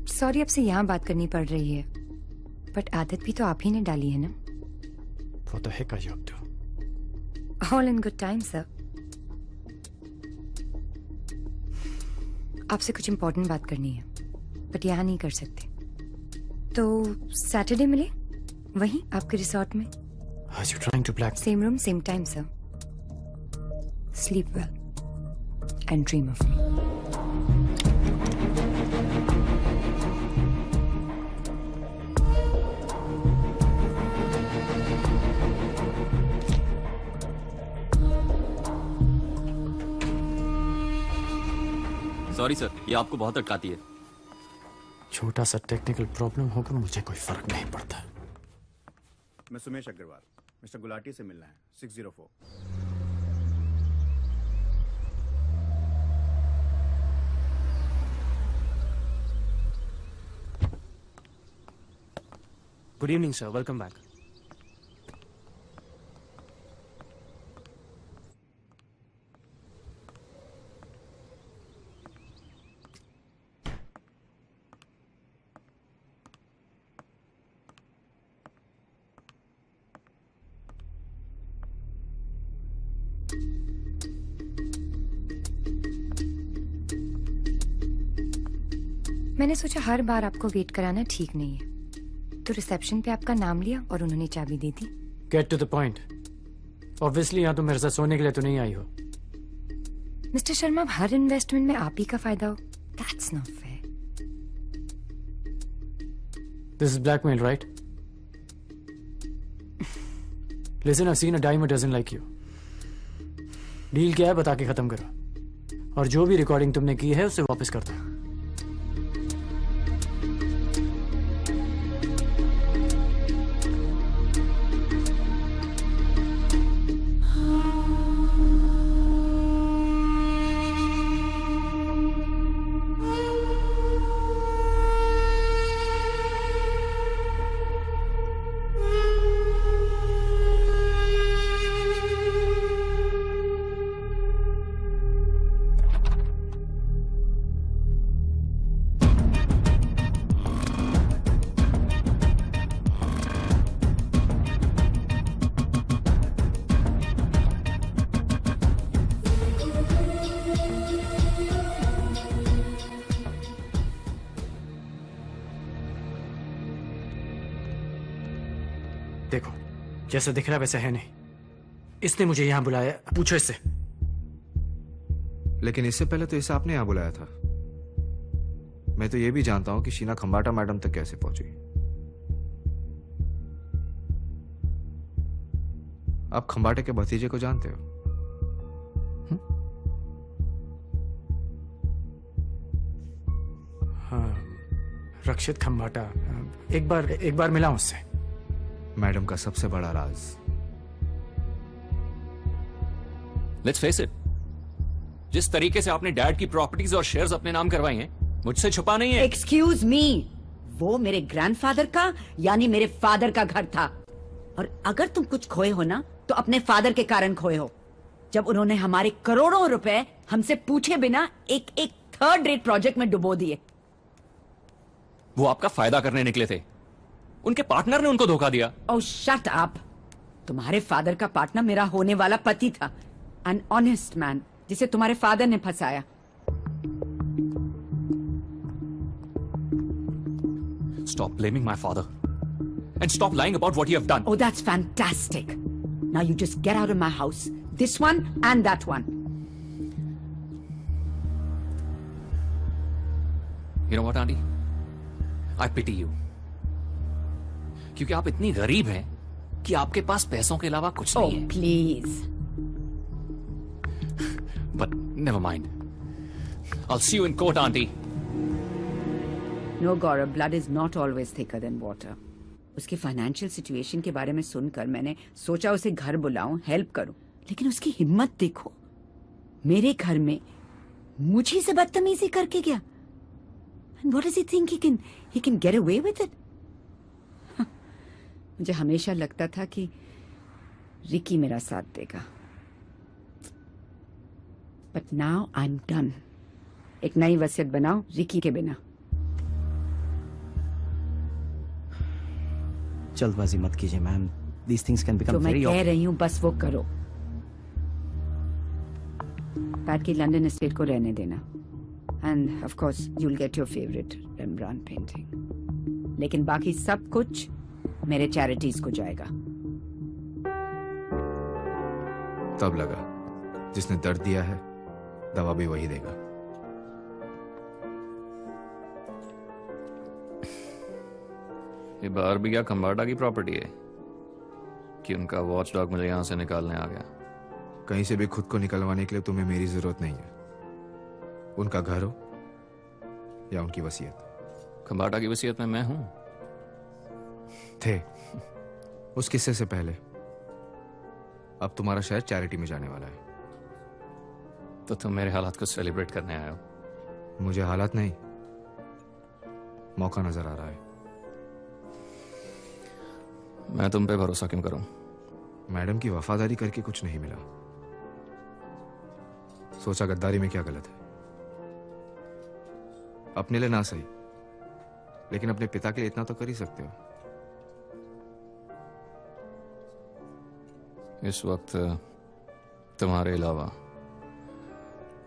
सॉरी आपसे यहाँ बात करनी पड़ रही है, बट आदत भी तो आप ही ने डाली है ना। What the heck are you up to? All in good time, sir. आपसे कुछ इम्पोर्टेंट बात करनी है, बट यहाँ नहीं कर सकते। तो सैटरडे मिले वहीं आपके रिसोर्ट में। Are you trying to black? Same room, same time, sir. Sleep well and dream of me. Sorry sir, ये आपको बहुत अटकाती है। छोटा सा टेक्निकल प्रॉब्लम होगा, मुझे कोई फर्क नहीं पड़ता। मैं सुमेश अग्रवाल, मिस्टर गुलाटी से मिलना है, 604। Good evening sir, welcome back. मैंने सोचा हर बार आपको वेट कराना ठीक नहीं है, तो रिसेप्शन पे आपका नाम लिया और उन्होंने चाबी दे दी। Get to the point. Obviously यहाँ तुम मेरे साथ सोने के लिए तो नहीं आई हो। मिस्टर शर्मा, अब हर इन्वेस्टमेंट में आप ही का फायदा हो, That's not fair. This is blackmail, right? Listen, I've seen a dime a dozen like you. Deal क्या है बता के खत्म करो, और जो भी रिकॉर्डिंग तुमने की है उसे वापस कर दो। देखो, जैसा दिख रहा है वैसा है नहीं। इसने मुझे यहां बुलाया, पूछो इससे। लेकिन इससे पहले तो इसे आपने यहां बुलाया था। मैं तो ये भी जानता हूं कि शीना खंबाटा मैडम तक कैसे पहुंची। आप खंबाटे के भतीजे को जानते हो? हाँ, रक्षित खंबाटा। एक बार मिला उससे। मैडम का सबसे बड़ा राज। लेट्स फेस इट, जिस तरीके से आपने डैड की प्रॉपर्टीज और शेयर्स अपने नाम करवाई हैं, मुझसे छुपा नहीं है। एक्सक्यूज मी, वो मेरे ग्रैंडफादर का यानी मेरे फादर का घर था, और अगर तुम कुछ खोए हो ना तो अपने फादर के कारण खोए हो, जब उन्होंने हमारे करोड़ों रुपए हमसे पूछे बिना एक एक थर्ड रेट प्रोजेक्ट में डुबो दिए। वो आपका फायदा करने निकले थे, उनके पार्टनर ने उनको धोखा दिया। ओह शट अप। तुम्हारे फादर का पार्टनर मेरा होने वाला पति था, एन ऑनेस्ट मैन जिसे तुम्हारे फादर ने फंसाया। Stop blaming my father and stop lying about what you have done. Oh, that's fantastic. Now you just get out of my house. This one and that one. You know what, Auntie? I pity you. क्योंकि आप इतनी गरीब हैं कि आपके पास पैसों के अलावा कुछ नहीं है। Oh, please. But never mind. I'll see you in court, Auntie. No, Gaurav, blood is not always thicker than water. उसकी फाइनेंशियल सिचुएशन के बारे में सुनकर मैंने सोचा उसे घर बुलाऊं, हेल्प करूं, लेकिन उसकी हिम्मत देखो, मेरे घर में मुझे से बदतमीजी करके गया। And what does he think he can get away with it? मुझे हमेशा लगता था कि रिकी मेरा साथ देगा, but now I'm done. एक नई वसीयत बनाओ रिकी के बिना। जल्दबाजी मत कीजिए ma'am, these things can become जो मैं very कह रही हूँ बस वो करो। पैट की लंदन एस्टेट को रहने देना, end of course you will get your favourite रेम्ब्रांड painting, लेकिन बाकी सब कुछ मेरे चैरिटीज को जाएगा। तब लगा जिसने दर्द दिया है दवा भी वही देगा। ये बाहर भी क्या खंबाटा की प्रॉपर्टी है कि उनका वॉच डॉग मुझे यहां से निकालने आ गया? कहीं से भी खुद को निकलवाने के लिए तुम्हें मेरी जरूरत नहीं है। उनका घर हो या उनकी वसीयत। खंबाटा की वसीयत में मैं हूं। थे उस किस्से से पहले। अब तुम्हारा शहर चैरिटी में जाने वाला है। तो तुम मेरे हालात को सेलिब्रेट करने आए हो? मुझे हालात नहीं, मौका नजर आ रहा है। मैं तुम पे भरोसा क्यों करूं? मैडम की वफादारी करके कुछ नहीं मिला, सोचा गद्दारी में क्या गलत है। अपने लिए ना सही, लेकिन अपने पिता के लिए इतना तो कर ही सकते हो। इस वक्त तुम्हारे अलावा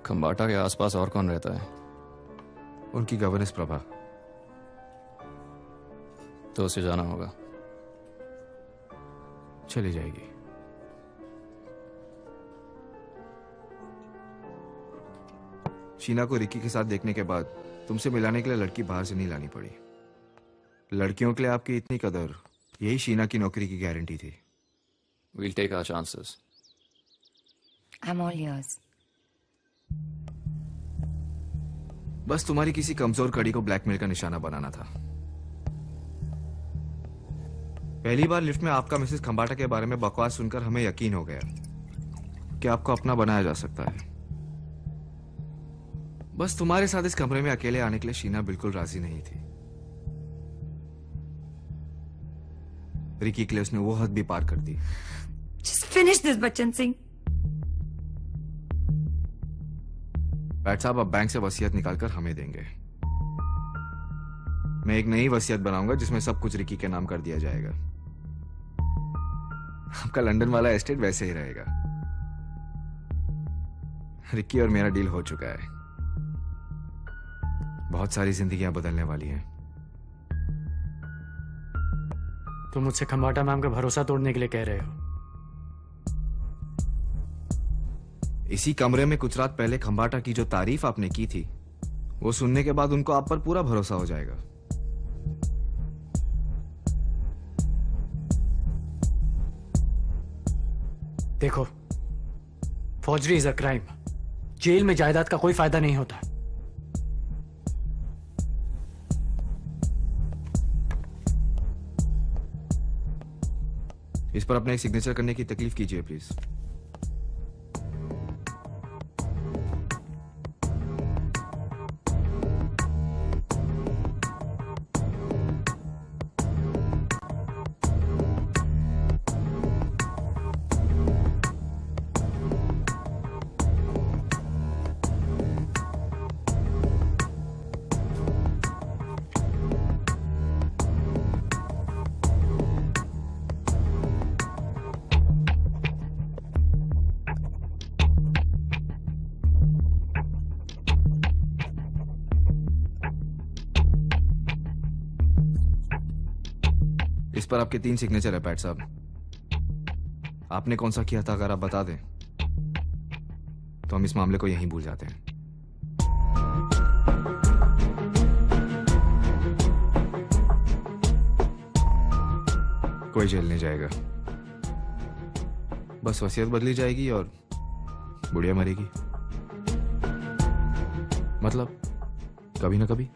खंबाटा के आसपास और कौन रहता है? उनकी गवर्नेंस प्रभा। तो उसे जाना होगा। चली जाएगी। शीना को रिकी के साथ देखने के बाद तुमसे मिलाने के लिए लड़की बाहर से नहीं लानी पड़ी। लड़कियों के लिए आपकी इतनी कदर, यही शीना की नौकरी की गारंटी थी। We'll take our chances. I'm all yours. बस तुम्हारी किसी कमजोर कड़ी को ब्लैकमेल का निशाना बनाना था। पहली बार लिफ्ट में आपका मिसेस खंबाटा के बारे में बकवास सुनकर हमें यकीन हो गया कि आपको अपना बनाया जा सकता है। बस तुम्हारे साथ इस कमरे में अकेले आने के लिए शीना बिल्कुल राजी नहीं थी। रिकी के लिए उसने वो हद भी पार कर दी। Just finish this, Bachchan Singh. PAT साहब अब बैंक से वसीयत निकालकर हमें देंगे। मैं एक नई वसीयत बनाऊंगा जिसमें सब कुछ रिकी के नाम कर दिया जाएगा। आपका लंदन वाला एस्टेट वैसे ही रहेगा। रिकी और मेरा डील हो चुका है। बहुत सारी जिंदगियां बदलने वाली हैं। तुम मुझसे खंबाटा मैम का भरोसा तोड़ने के लिए कह रहे हो? इसी कमरे में कुछ रात पहले खंबाटा की जो तारीफ आपने की थी, वो सुनने के बाद उनको आप पर पूरा भरोसा हो जाएगा। देखो, फौजरी इज अ क्राइम। जेल में जायदाद का कोई फायदा नहीं होता। इस पर अपना एक सिग्नेचर करने की तकलीफ कीजिए प्लीज। इस पर आपके 3 सिग्नेचर है पैट साहब। आपने कौन सा किया था अगर आप बता दें तो हम इस मामले को यहीं भूल जाते हैं। कोई जेल नहीं जाएगा, बस वसीयत बदली जाएगी और बुढ़िया मरेगी। मतलब कभी ना कभी।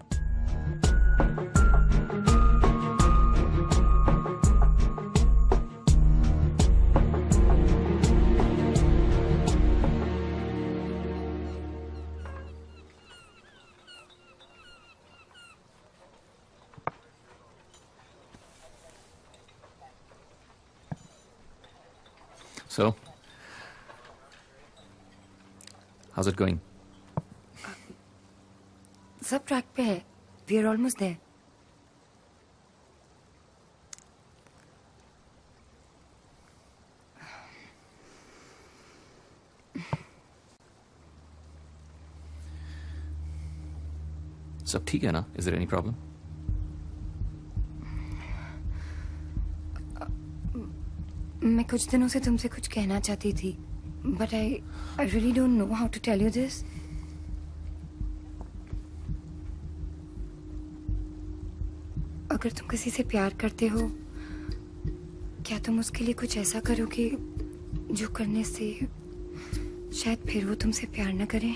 So, how's it going? सब ट्रैक पे है। We are almost there. सब ठीक है ना? Is there any problem? मैं कुछ दिनों से तुमसे कुछ कहना चाहती थी, but I really don't know how to tell you this. अगर तुम किसी से प्यार करते हो, क्या तुम उसके लिए कुछ ऐसा करोगे जो करने से शायद फिर वो तुमसे प्यार न करें?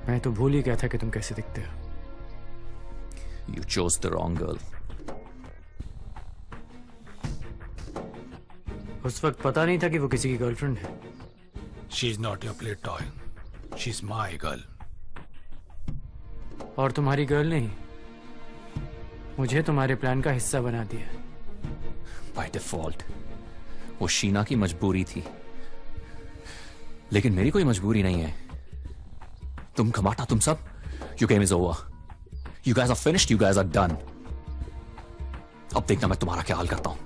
मैं तो भूल ही गया था कि तुम कैसे दिखते हो। You chose the wrong girl. उस वक्त पता नहीं था कि वो किसी की गर्लफ्रेंड है। She's not your play toy. She's my girl. और तुम्हारी गर्ल नहीं, मुझे तुम्हारे प्लान का हिस्सा बना दिया। By default, वो शीना की मजबूरी थी, लेकिन मेरी कोई मजबूरी नहीं है। तुम खमाटा, तुम सब, your game is over. You guys are finished. You guys are done. अब देखना मैं तुम्हारा क्या हाल करता हूं।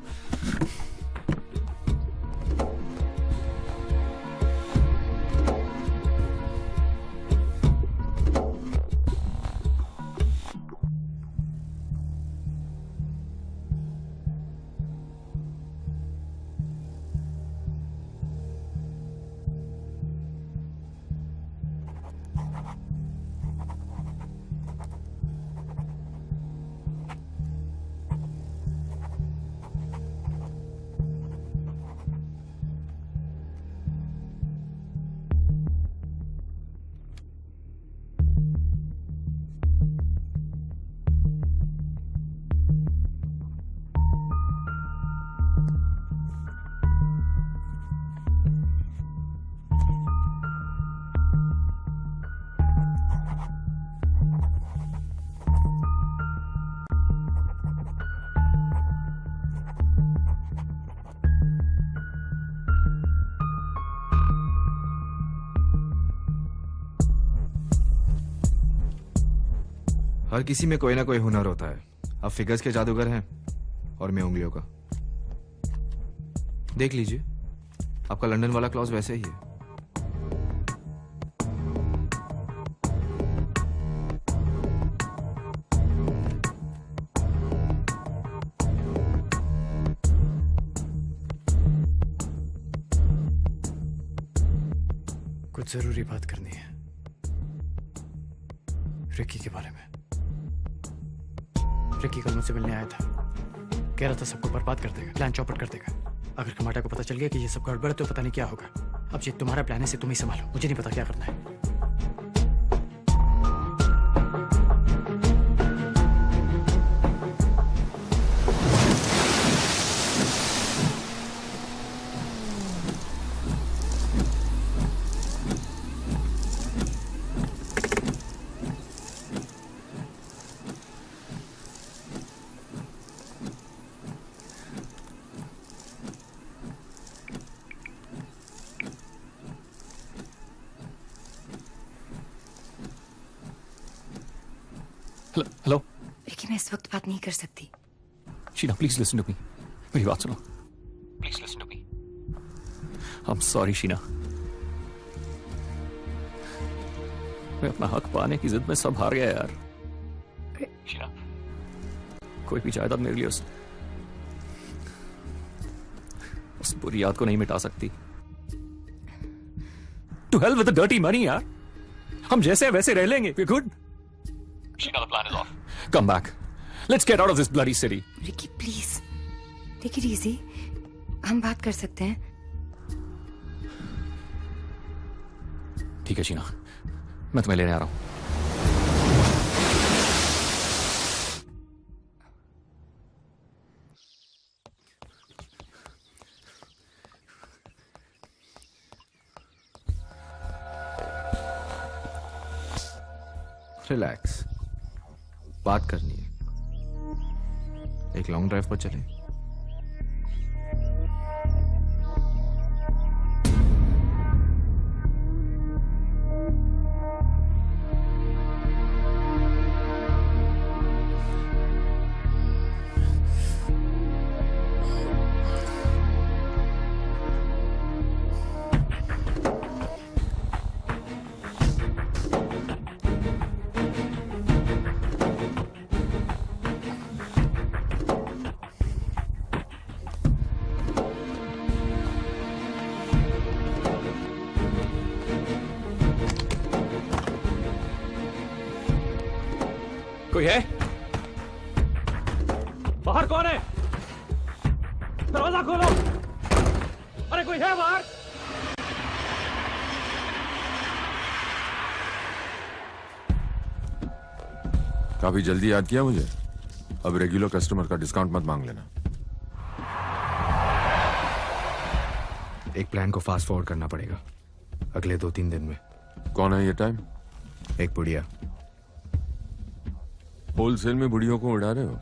हर किसी में कोई ना कोई हुनर होता है। आप फिगर्स के जादूगर हैं और मैं उंगलियों का। देख लीजिए, आपका लंदन वाला क्लॉज वैसे ही है। कुछ जरूरी बात करनी है। रिकी के बारे में। रिकी कल मुझसे मिलने आया था, कह रहा था सबको बर्बाद कर देगा, प्लान चौपट कर देगा। अगर कमाटा को पता चल गया कि ये सब गड़बड़ है तो पता नहीं क्या होगा। अब ये तुम्हारा प्लान है, इसे तुम ही संभालो, मुझे नहीं पता क्या करना है। हेलो रिकी, मैं इस वक्त बात नहीं कर सकती। Sheena, please listen to me. मेरी बात सुनो, please listen to me. I am sorry Sheena, मैं अपना हक पाने की जिद में सब हार गया यार। शीना, कोई भी जायदाद मेरे लिए उस बुरी याद को नहीं मिटा सकती। To hell with the dirty money यार, हम जैसे हैं वैसे रह लेंगे। We good. Sheena, the plan is off. Come back. Let's get out of this bloody city. Ricky please, take it easy. हम बात कर सकते हैं। ठीक है शीना, मैं तुम्हें लेने आ रहा हूं। रिलैक्स, बात करनी है। एक लॉन्ग ड्राइव पर चलें। कोई है? बाहर कौन है? दरवाजा खोलो। अरे कोई है बाहर? काफी जल्दी याद किया मुझे। अब रेगुलर कस्टमर का डिस्काउंट मत मांग लेना। एक प्लान को फास्ट फॉरवर्ड करना पड़ेगा अगले 2-3 दिन में। कौन है ये टाइम? एक बुढ़िया। होलसेल में बुढ़ियों को उड़ा रहे हो?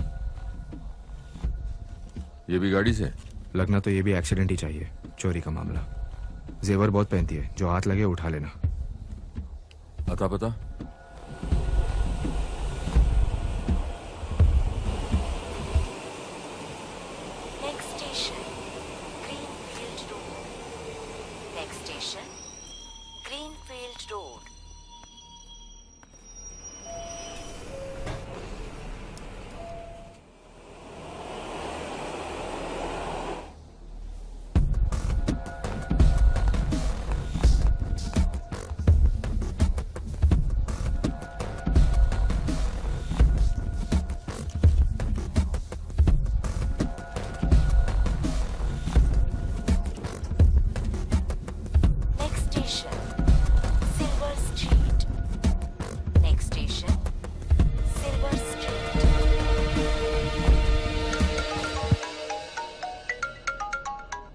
ये भी गाड़ी से? लगना तो ये भी एक्सीडेंट ही चाहिए। चोरी का मामला। जेवर बहुत पहनती है, जो हाथ लगे उठा लेना। अता पता? Next station, Greenfield Road. Next station, Greenfield Road.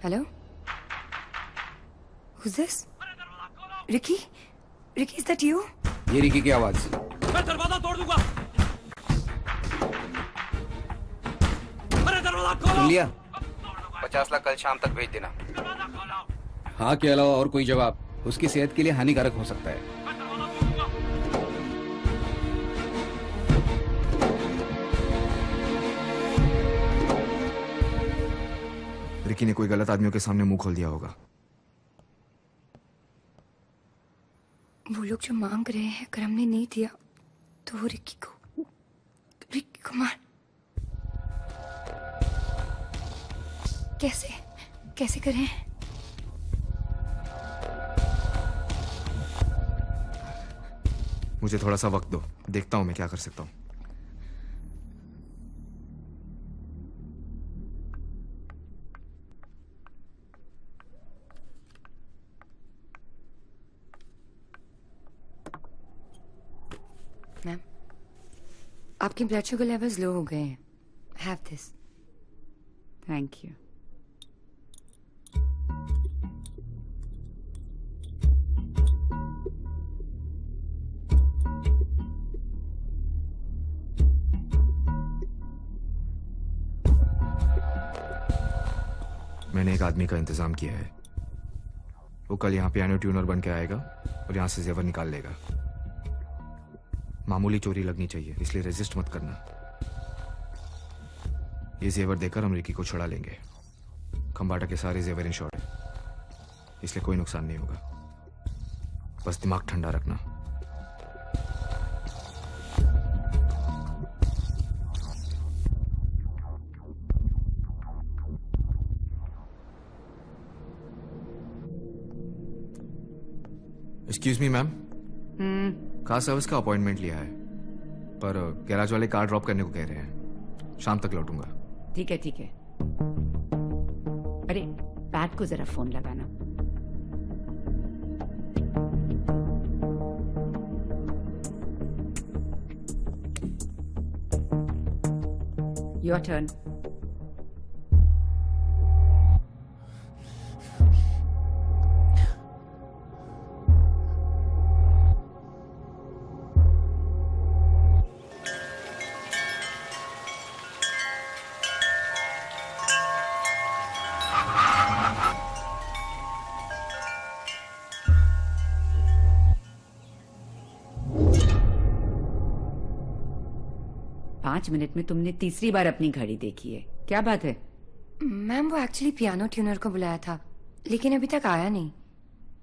Hello, who's this? Ricky, Ricky, is that you? ये रिकी की आवाज। मैं दरवाजा तोड़ दूंगा। अरे दरवाजा खोलो। सुन लिया? 50 लाख कल शाम तक भेज देना। हाँ के अलावा और कोई जवाब उसकी सेहत के लिए हानिकारक हो सकता है। रिकी ने कोई गलत आदमियों के सामने मुंह खोल दिया होगा। वो लोग जो मांग रहे हैं अगर हमने नहीं दिया तो वो रिकी को मार। कैसे करें? मुझे थोड़ा सा वक्त दो, देखता हूं मैं क्या कर सकता हूं। मैम, आपके ब्लड शुगर लेवल्स लो हो गए हैं। Have this. Thank you. मैंने एक आदमी का इंतजाम किया है। वो कल यहाँ पियानो ट्यूनर बन के आएगा और यहाँ से जेवर निकाल लेगा। मामूली चोरी लगनी चाहिए, इसलिए रेजिस्ट मत करना। ये जेवर देकर हम रिकी को छुड़ा लेंगे। खंबाटा के सारे जेवर इंश्योर्ड है, इसलिए कोई नुकसान नहीं होगा। बस दिमाग ठंडा रखना। Excuse me ma'am, car service का अपॉइंटमेंट लिया है, पर गैराज वाले कार ड्रॉप करने को कह रहे हैं। शाम तक लौटूंगा। ठीक है ठीक है। अरे पैट को जरा फोन लगाना। Your turn. पांच मिनट में तुमने तीसरी बार अपनी घड़ी देखी है, क्या बात है? मैम, वो एक्चुअली पियानो ट्यूनर को बुलाया था, लेकिन अभी तक आया नहीं।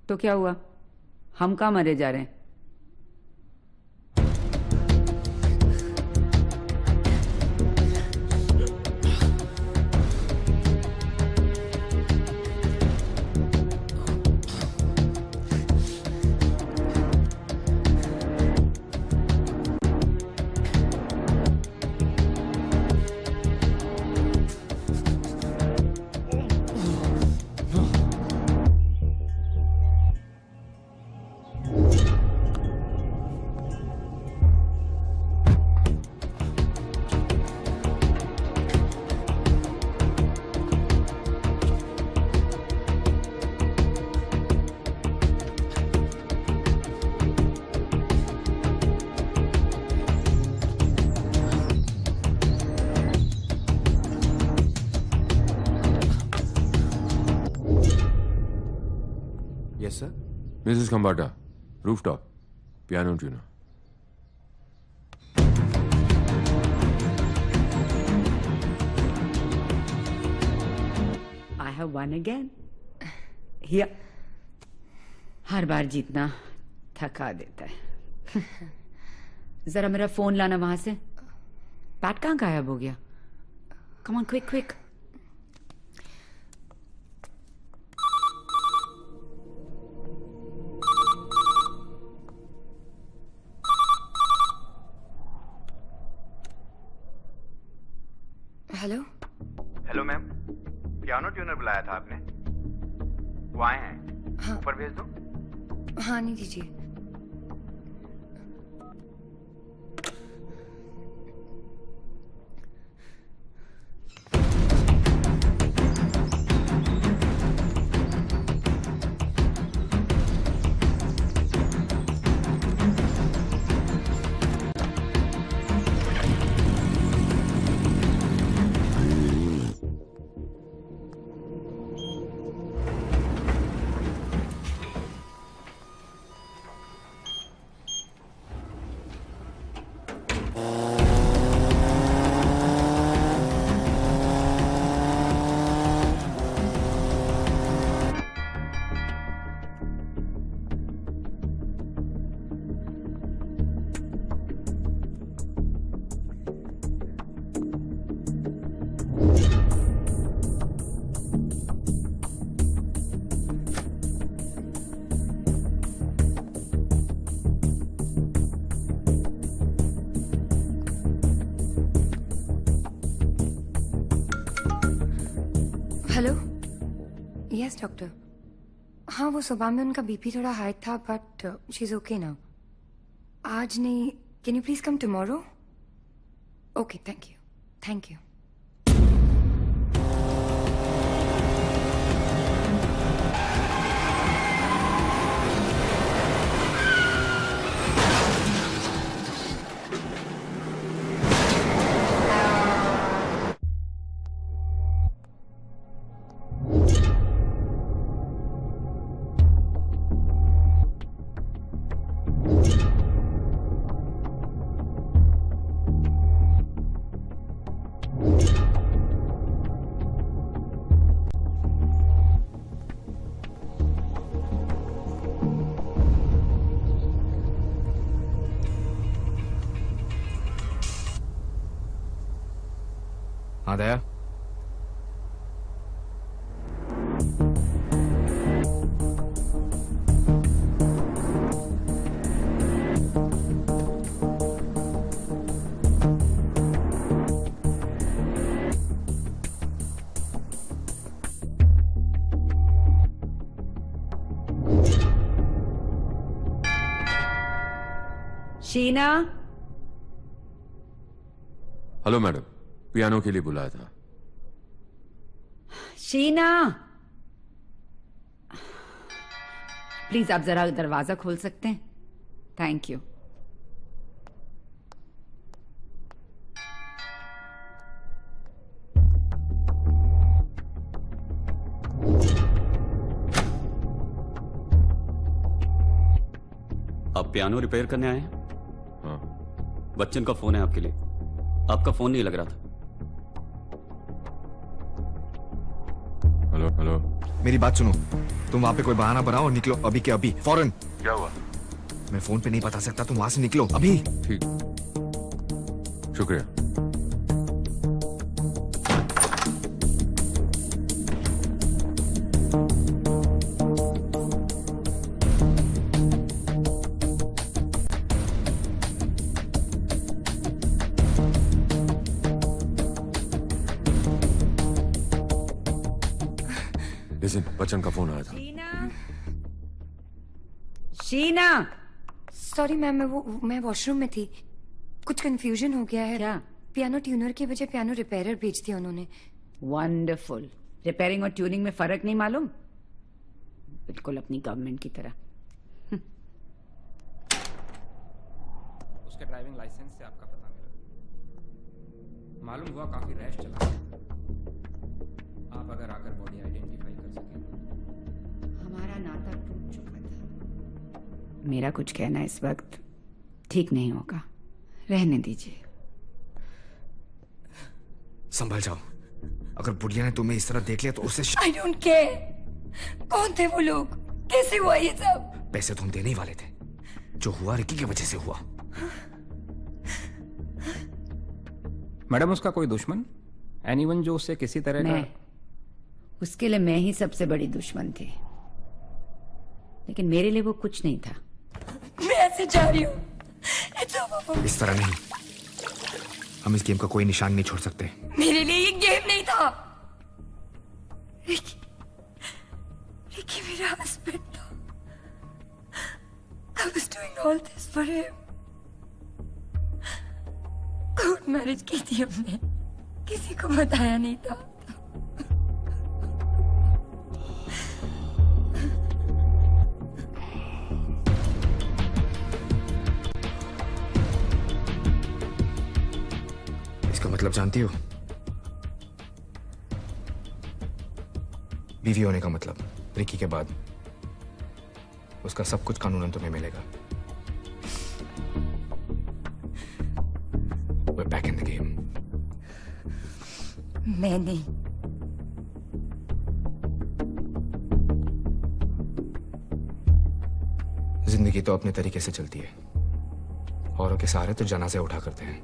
तो क्या हुआ? हम कहाँ मरे जा रहे हैं? Yes, sir. Mrs. Khambata, rooftop, piano tuner. I have won again. Here. हर बार जीतना थका देता है। जरा मेरा फोन लाना वहां से। पैट कहाँ गायब हो गया? Come on, quick, quick. Hello. Hello ma'am, piano tuner बुलाया था आपने। वो आए हैं। हाँ। ऊपर भेज दो। हाँ, नहीं दीजिए। हेलो। Yes doctor. हाँ, वो सुबह में उनका बीपी थोड़ा हाई था, but she is okay now. आज नहीं, can you please come tomorrow? Okay, thank you. Thank you. हाँ दया। शीना। हेलो मैडम, पियानो के लिए बुलाया था। शीना, प्लीज आप जरा दरवाजा खोल सकते हैं? Thank you. आप पियानो रिपेयर करने आए हैं? हाँ। बच्चन का फोन है आपके लिए। आपका फोन नहीं लग रहा था। Hello hello. मेरी बात सुनो, तुम वहां पे कोई बहाना बनाओ और निकलो अभी के अभी, फौरन। क्या हुआ? मैं फोन पे नहीं बता सकता, तुम वहां से निकलो अभी। ठीक, शुक्रिया। लिसन, बच्चन का फोन आया था। शीना। सॉरी मैम, मैं वॉशरूम में थी, कुछ कंफ्यूजन हो गया है। क्या? पियानो ट्यूनर की वजह पियानो रिपेयरर भेज दिया उन्होंने। वंडरफुल। रिपेयरिंग और ट्यूनिंग में फर्क नहीं मालूम? बिल्कुल अपनी गवर्नमेंट की तरह। उसके ड्राइविंग लाइसेंस से आपका पता मिला। मालूम हुआ काफी रैश चला। आप अगर आकर बॉडी आइडेंटिफाई कर सकें। हमारा नाता टूट चुका था। मेरा कुछ कहना इस वक्त ठीक नहीं होगा, रहने दीजिए। संभल जाओ, अगर बुढ़िया ने तुम्हें इस तरह देख लिया तो उससे आई डोंट केयर। कौन थे वो लोग? कैसे हुआ ये सब? पैसे तुम देने ही वाले थे। जो हुआ रिकी की वजह से हुआ। मैडम, उसका कोई दुश्मन? एनीवन जो उससे किसी तरह का? उसके लिए मैं ही सबसे बड़ी दुश्मन थी, लेकिन मेरे लिए वो कुछ नहीं था। मैं ऐसे जा रही हूँ। इस तरह नहीं, हम इस गेम का कोई निशान नहीं छोड़ सकते। मेरे लिए ये गेम नहीं था। रिकी मेरा हस्बैंड था। I was doing all this for him. Court marriage की थी हमने, किसी को बताया नहीं था। इसका मतलब जानती हो? बीवी होने का मतलब। रिकी के बाद उसका सब कुछ कानूनन तुम्हें मिलेगा। We're back in the game. मैं नहीं। जिंदगी तो अपने तरीके से चलती है, औरों के सहारे तो जनाजे उठा करते हैं।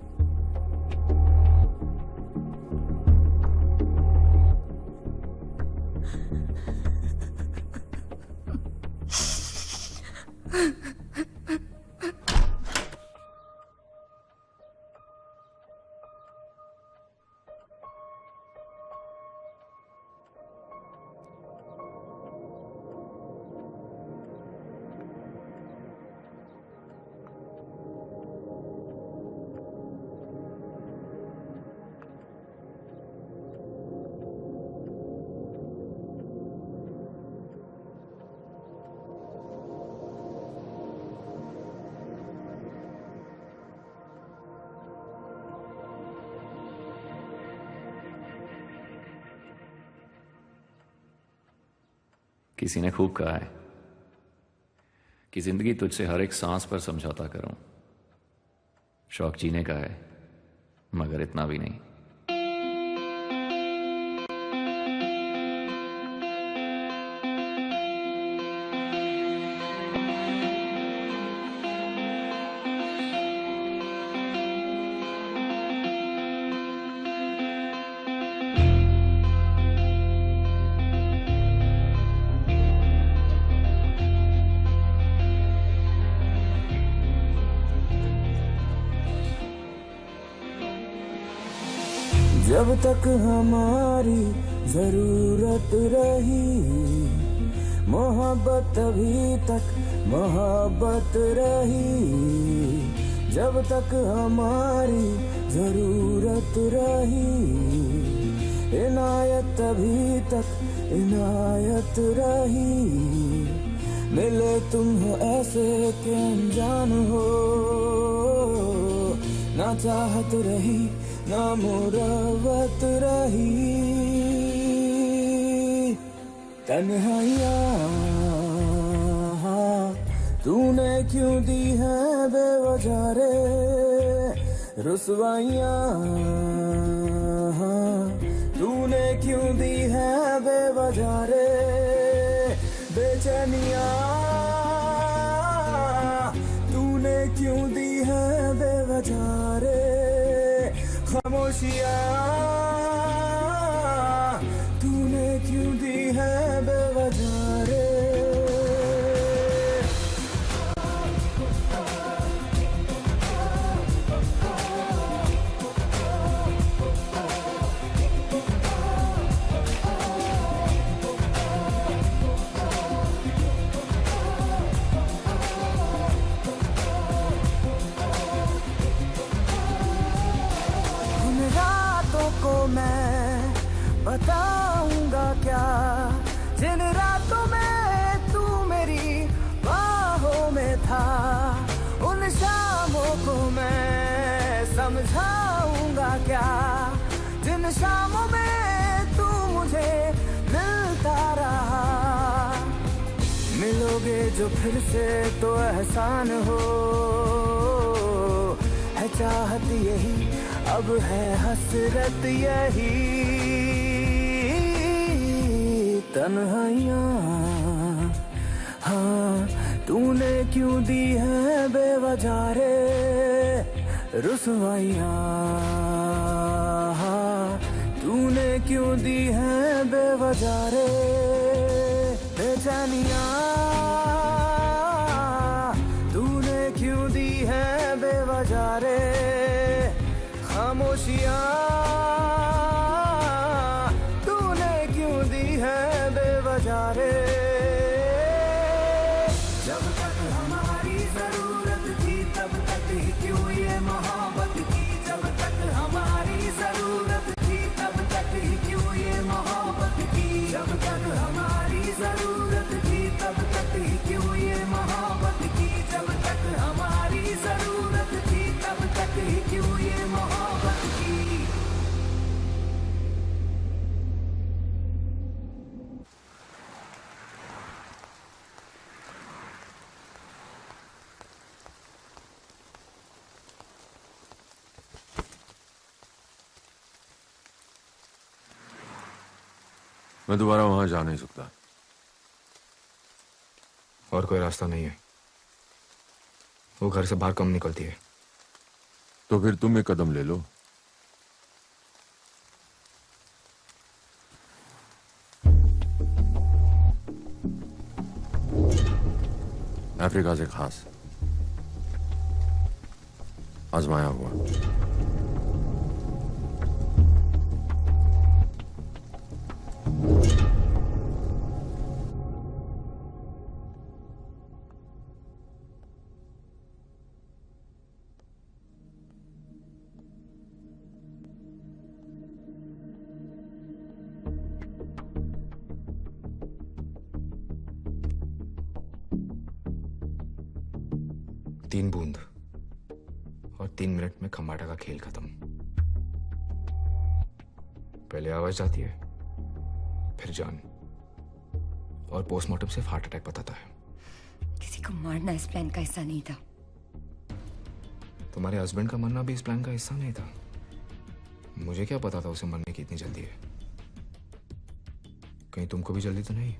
किसी ने खूब कहा है कि जिंदगी तुझसे हर एक सांस पर समझौता करूं। शौक जीने का है, मगर इतना भी नहीं। जब तक हमारी जरूरत रही, मोहब्बत तभी तक मोहब्बत रही। जब तक हमारी जरूरत रही, इनायत तभी तक इनायत रही। मिले तुम हो ऐसे कि अनजान हो, ना चाहत रही ना मुरवत रही। तन्हाइयाँ तूने क्यों दी है बेवजह रे, रुसवाइयाँ तूने क्यों दी है बेवजह रे। बेचैनियाँ तूने क्यों दी है बेवजह रे। खामोशियाँ तूने क्यों दी है बेवजह रे। मैं बताऊंगा क्या, जिन रातों में तू मेरी बाहों में था। उन शामों को मैं समझाऊंगा क्या, जिन शामों में तू मुझे मिलता रहा। मिलोगे जो फिर से तो एहसान हो, है चाहत यही अब है हसरत यही। तन्हाइयाँ हाँ तूने क्यों दी है बेवजह रे। रुसवाइयाँ हाँ तूने क्यों दी है बेवजह रे। बेचैनियाँ तूने क्यों दी है बेवजह रे। खामोशियाँ तूने क्यों दी है बेवजह रे। जब तक हमारी जरूरत थी तब तक ही क्यों ये मोहब्बत की। जब तक हमारी जरूरत थी तब तक ही क्यों ये मोहब्बत की। जब तक हमारी जरूरत थी तब तक ही क्यों ये मोहब्बत की। जब तक हमारी जरूरत थी तब तक ही क्यों ये मोहब्बत की। मैं दोबारा वहां जा नहीं सकता। और कोई रास्ता नहीं है। वो घर से बाहर कम निकलती है। तो फिर तुम एक कदम ले लो। अफ्रीका से खास आजमाया हुआ। तीन बूंद और 3 मिनट में खम्बाटा का खेल खत्म। पहले आवाज आती है, फिर जान, और पोस्टमार्टम सिर्फ हार्ट अटैक बताता है। किसी को मारना इस प्लान का हिस्सा नहीं था। तुम्हारे हस्बैंड का मरना भी इस प्लान का हिस्सा नहीं था। मुझे क्या पता था उसे मरने की इतनी जल्दी है। कहीं तुमको भी जल्दी तो नहीं?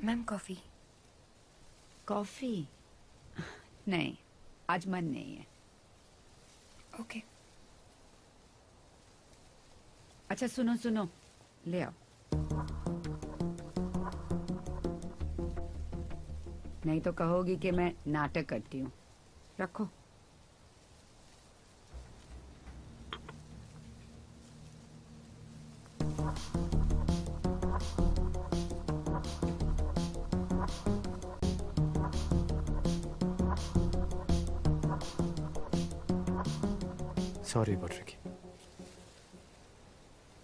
Ma'am coffee. कॉफी? नहीं, आज मन नहीं है। ओके। अच्छा सुनो सुनो, ले आओ। नहीं तो कहोगी कि मैं नाटक करती हूँ। रखो। सॉरी बटरकी।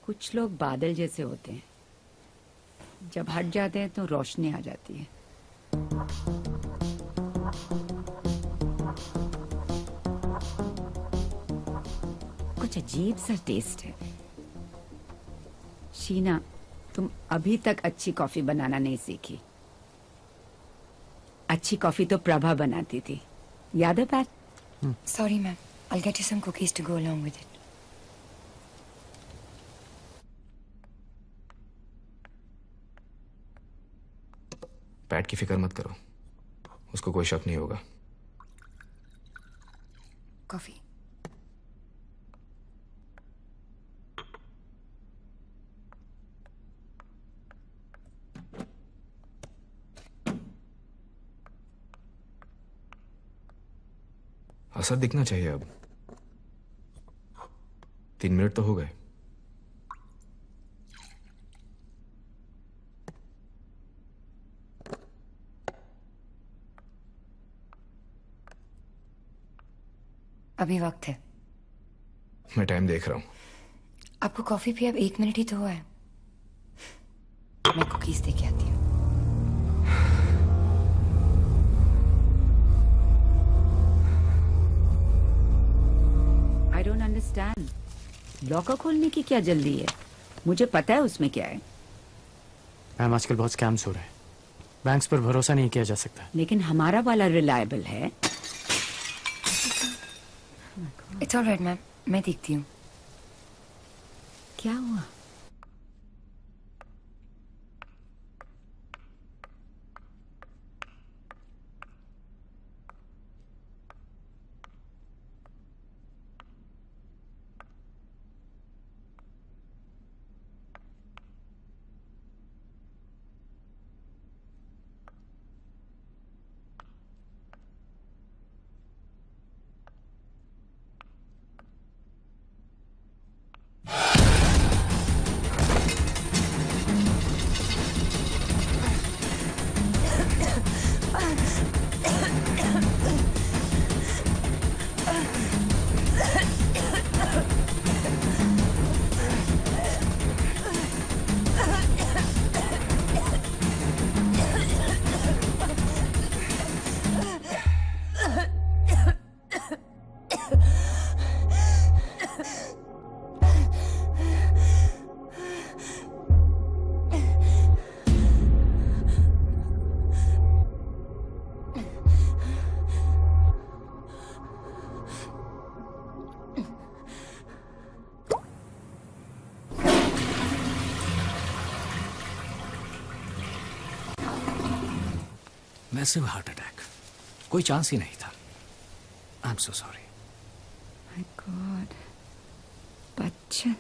कुछ लोग बादल जैसे होते हैं, जब हट जाते हैं तो रोशनी आ जाती है। कुछ अजीब सा टेस्ट है। शीना, तुम अभी तक अच्छी कॉफी बनाना नहीं सीखी। अच्छी कॉफी तो प्रभा बनाती थी, याद है PAT? Sorry, ma'am. I'll get you some cookies to go along with it. PAT की फिक्र मत करो, उसको कोई शक नहीं होगा। कॉफी। असर दिखना चाहिए अब। 3 मिनट तो हो गए। अभी वक्त है। मैं टाइम देख रहा हूं। आपको कॉफी पिए अब 1 मिनट ही तो हुआ है। मैं कुकीज दे के आती हूँ। I don't understand. लॉकर खोलने की क्या जल्दी है? मुझे पता है उसमें क्या है। मैम आजकल बहुत स्कैम्स हो रहे हैं, बैंक्स पर भरोसा नहीं किया जा सकता। लेकिन हमारा वाला रिलायबल है। इट्स ऑलराइट मैम, मैं देखती हूँ। क्या हुआ? मैसिव हार्ट अटैक, कोई चांस ही नहीं था। आई am so sorry. My God, Bachchan.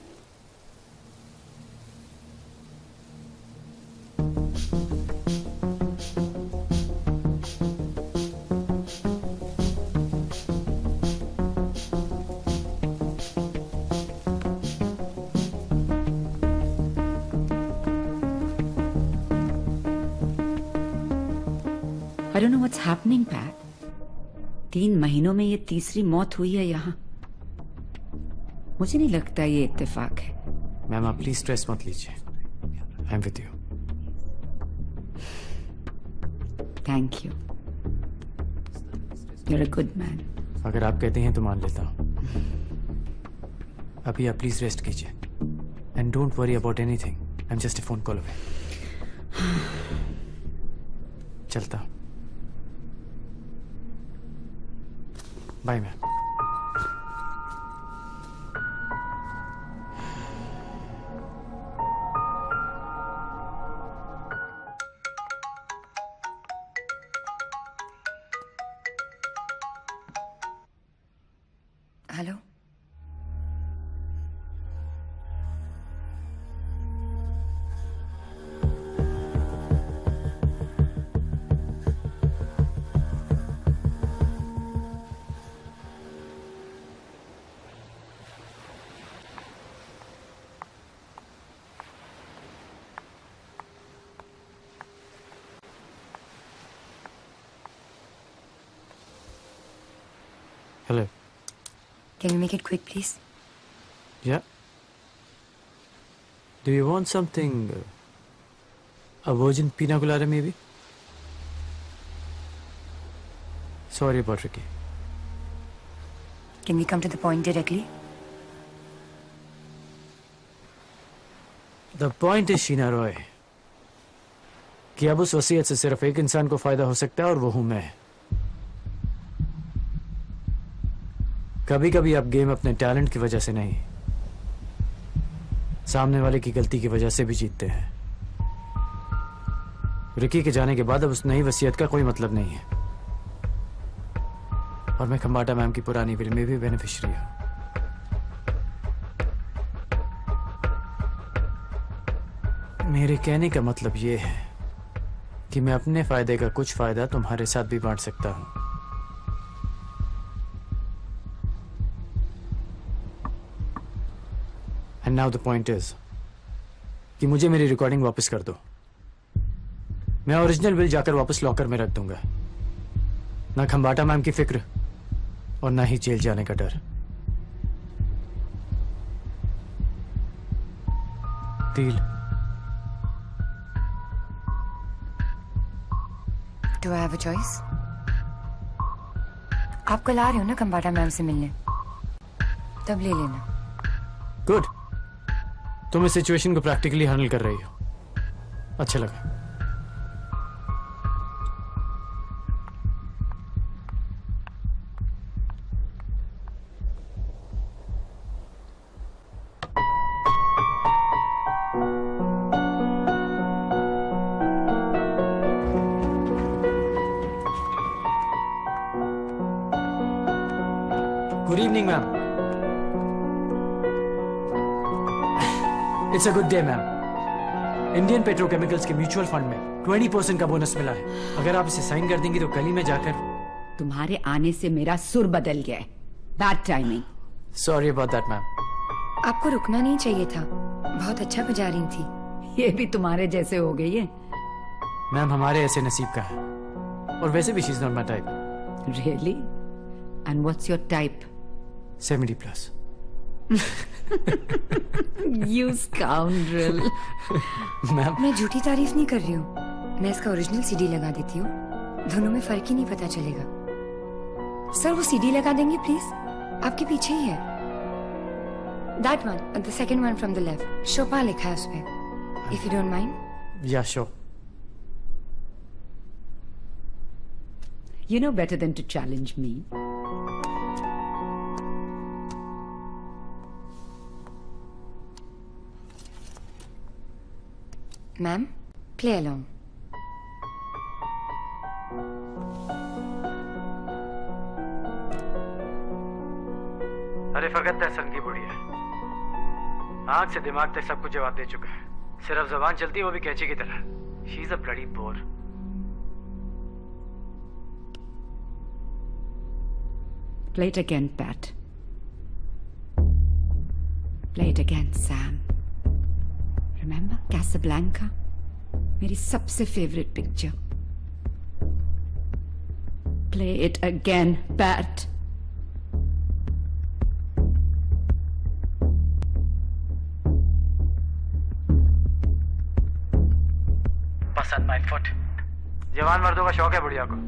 I don't know what's happening, Pat. 3 महीनों में ये तीसरी मौत हुई है यहाँ। मुझे नहीं लगता ये इत्तेफाक है। मैम आप प्लीज स्ट्रेस मत लीजिए। I am with you. Thank you. You're a good man. अगर आप कहते हैं तो मान लेता हूँ। अभी आप प्लीज रेस्ट कीजिए and don't worry about anything. I am just a phone call away. चलता हूँ। Bye ma'am. Hello, Hello. can you make it quick, please? Yeah. Do you want something? A virgin pina colada, maybe? Sorry about Ricky. Can we come to the point directly? The point is, Sheena Roy, कि अब उस वसीयत से सिर्फ एक इंसान को फायदा हो सकता है और वो हूं मैं। कभी कभी आप गेम अपने टैलेंट की वजह से नहीं, सामने वाले की गलती की वजह से भी जीतते हैं। रिकी के जाने के बाद अब उस नई वसीयत का कोई मतलब नहीं है और मैं खम्बाटा मैम की पुरानी विल में भी बेनिफिशियरी हूं। मेरे कहने का मतलब यह है कि मैं अपने फायदे का कुछ फायदा तुम्हारे साथ भी बांट सकता हूं। And now the point is कि मुझे मेरी रिकॉर्डिंग वापस कर दो। मैं ओरिजिनल बिल जाकर वापस लॉकर में रख दूंगा। ना खम्बाटा मैम की फिक्र और ना ही जेल जाने का डर। Deal? Do I have a choice? आप कल आ रहे हो ना खम्बाटा मैम से मिलने, तब ले लेना। गुड, तुम इस सिचुएशन को प्रैक्टिकली हैंडल कर रही हो, अच्छा लगा। Good evening ma'am. It's a good day ma'am. Indian petrochemicals के म्यूचुअल फंड में 20% का बोनस मिला है। अगर आप इसे साइन कर देंगी तो कल ही मैं जाकर। तुम्हारे आने से मेरा सुर बदल गया है। Bad timing. Sorry about that ma'am. आपको रुकना नहीं चाहिए था, बहुत अच्छा बजा रही थी। ये भी तुम्हारे जैसे हो गई है। मैम हमारे ऐसे नसीब का है, और वैसे भी she is not my type. Really? And what's your type? 70+। You scoundrel. Ma'am मैं झूठी तारीफ नहीं कर रही हूँ, मैं इसका ओरिजिनल सीडी लगा देती हूँ, दोनों में फर्क ही नहीं पता चलेगा। सर वो सीडी लगा देंगे प्लीज, आपके पीछे ही है। That one, the second one from the left. शोपा लिखा है उस पे, if you don't mind. Yeah, sure. You know better than to challenge me. Ma'am, play along. वाले फकत दहसन की बुढ़ी है, आंख से दिमाग तक सब कुछ जवाब दे चुका है। सिर्फ जबान चलती है, वो भी कैंची की तरह। She is a bloody bore. Play it again, Pat. Play it again, Sam. Remember Casablanca? मेरी सबसे favourite picture. Play it again, Pat. पसंद माय फुट। जवान मर्दों का शौक है बुढ़िया को।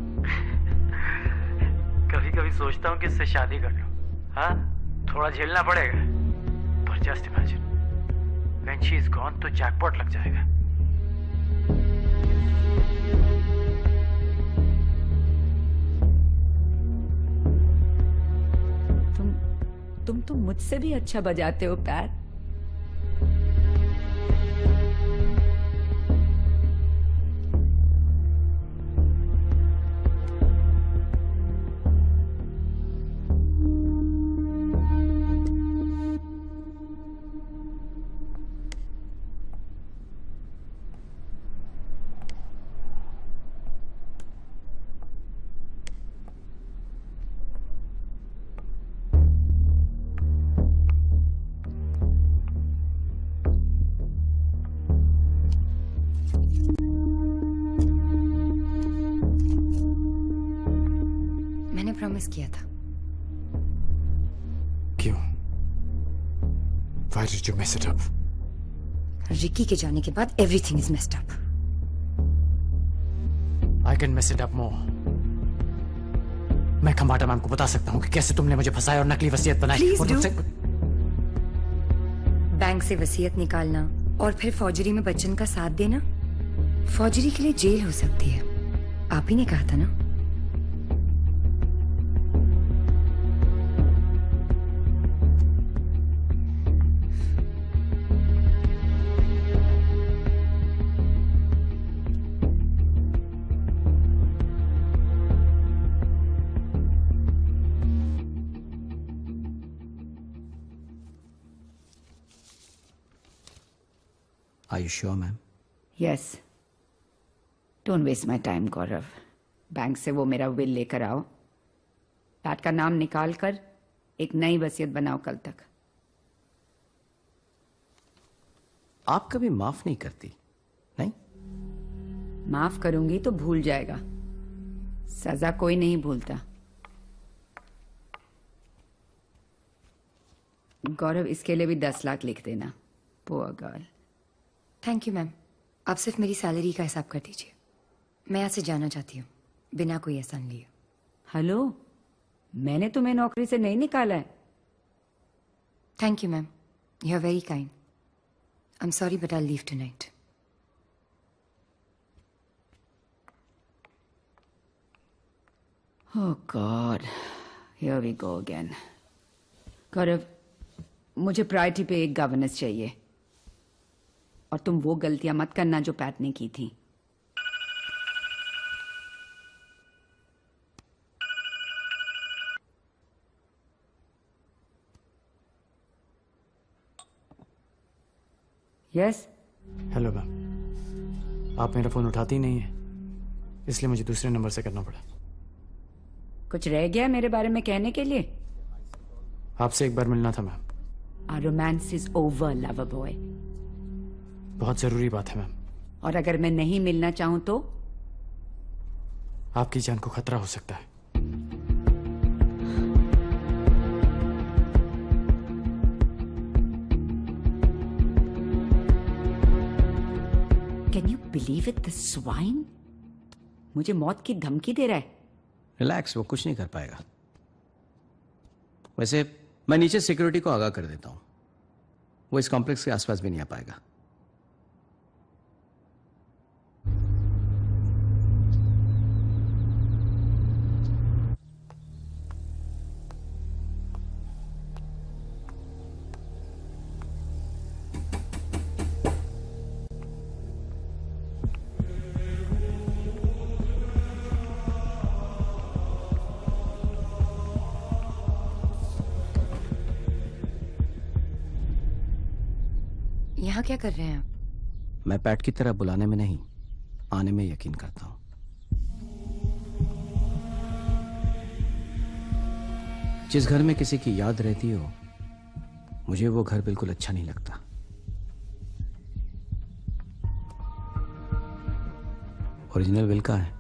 कभी कभी सोचता हूँ कि इससे शादी कर लूं। हाँ, थोड़ा झेलना पड़ेगा, पर just imagine when she is gone तो जैकपॉट लग जाएगा। तुम तो मुझसे भी अच्छा बजाते हो, पैट। प्रॉमिस किया था। क्यों? Why did you mess it up? Ricky के जाने के बाद everything is messed up. I can mess it up more. मैं खम्बाटा मैम को बता सकता हूँ कि कैसे तुमने मुझे फंसाया और नकली वसीयत बनाई। Please और do. मुझसे बैंक से वसीयत निकालना और फिर फौजरी में बच्चन का साथ देना, फौजरी के लिए जेल हो सकती है। आप ही ने कहा था ना। Are you sure, ma'am? Yes. Don't waste my time, Gaurav. Bank से वो मेरा विल लेकर आओ, पैट का नाम निकाल कर एक नई वसीयत बनाओ कल तक। आप कभी माफ नहीं करती, नहीं? माफ करूंगी तो भूल जाएगा, सजा कोई नहीं भूलता। गौरव, इसके लिए भी 10 लाख लिख देना। Poor girl. Thank you ma'am. आप सिर्फ मेरी सैलरी का हिसाब कर दीजिए। मैं यहाँ से जाना चाहती हूँ बिना कोई एहसान लिए। हेलो, मैंने तुम्हें नौकरी से नहीं निकाला है। Thank you ma'am, you are very kind. I am sorry but I leave tonight. Oh god, here we go again. Gaurav, मुझे प्रायोरिटी पे एक गवर्नेंस चाहिए, और तुम वो गलतियां मत करना जो पैट ने की थी। यस। हेलो मैम, आप मेरा फोन उठाती ही नहीं है, इसलिए मुझे दूसरे नंबर से करना पड़ा। कुछ रह गया मेरे बारे में कहने के लिए? आपसे एक बार मिलना था ma'am. Our romance is over, lover boy. बहुत जरूरी बात है मैम। और अगर मैं नहीं मिलना चाहूं तो? आपकी जान को खतरा हो सकता है। Can you believe it, the swine? मुझे मौत की धमकी दे रहा है। रिलैक्स, वो कुछ नहीं कर पाएगा। वैसे मैं नीचे सिक्योरिटी को आगाह कर देता हूं, वो इस कॉम्प्लेक्स के आसपास भी नहीं आ पाएगा। यहाँ क्या कर रहे हैं आप? मैं पैट की तरह बुलाने में नहीं, आने में यकीन करता हूँ। जिस घर में किसी की याद रहती हो, मुझे वो घर बिल्कुल अच्छा नहीं लगता। ओरिजिनल विल कहाँ है?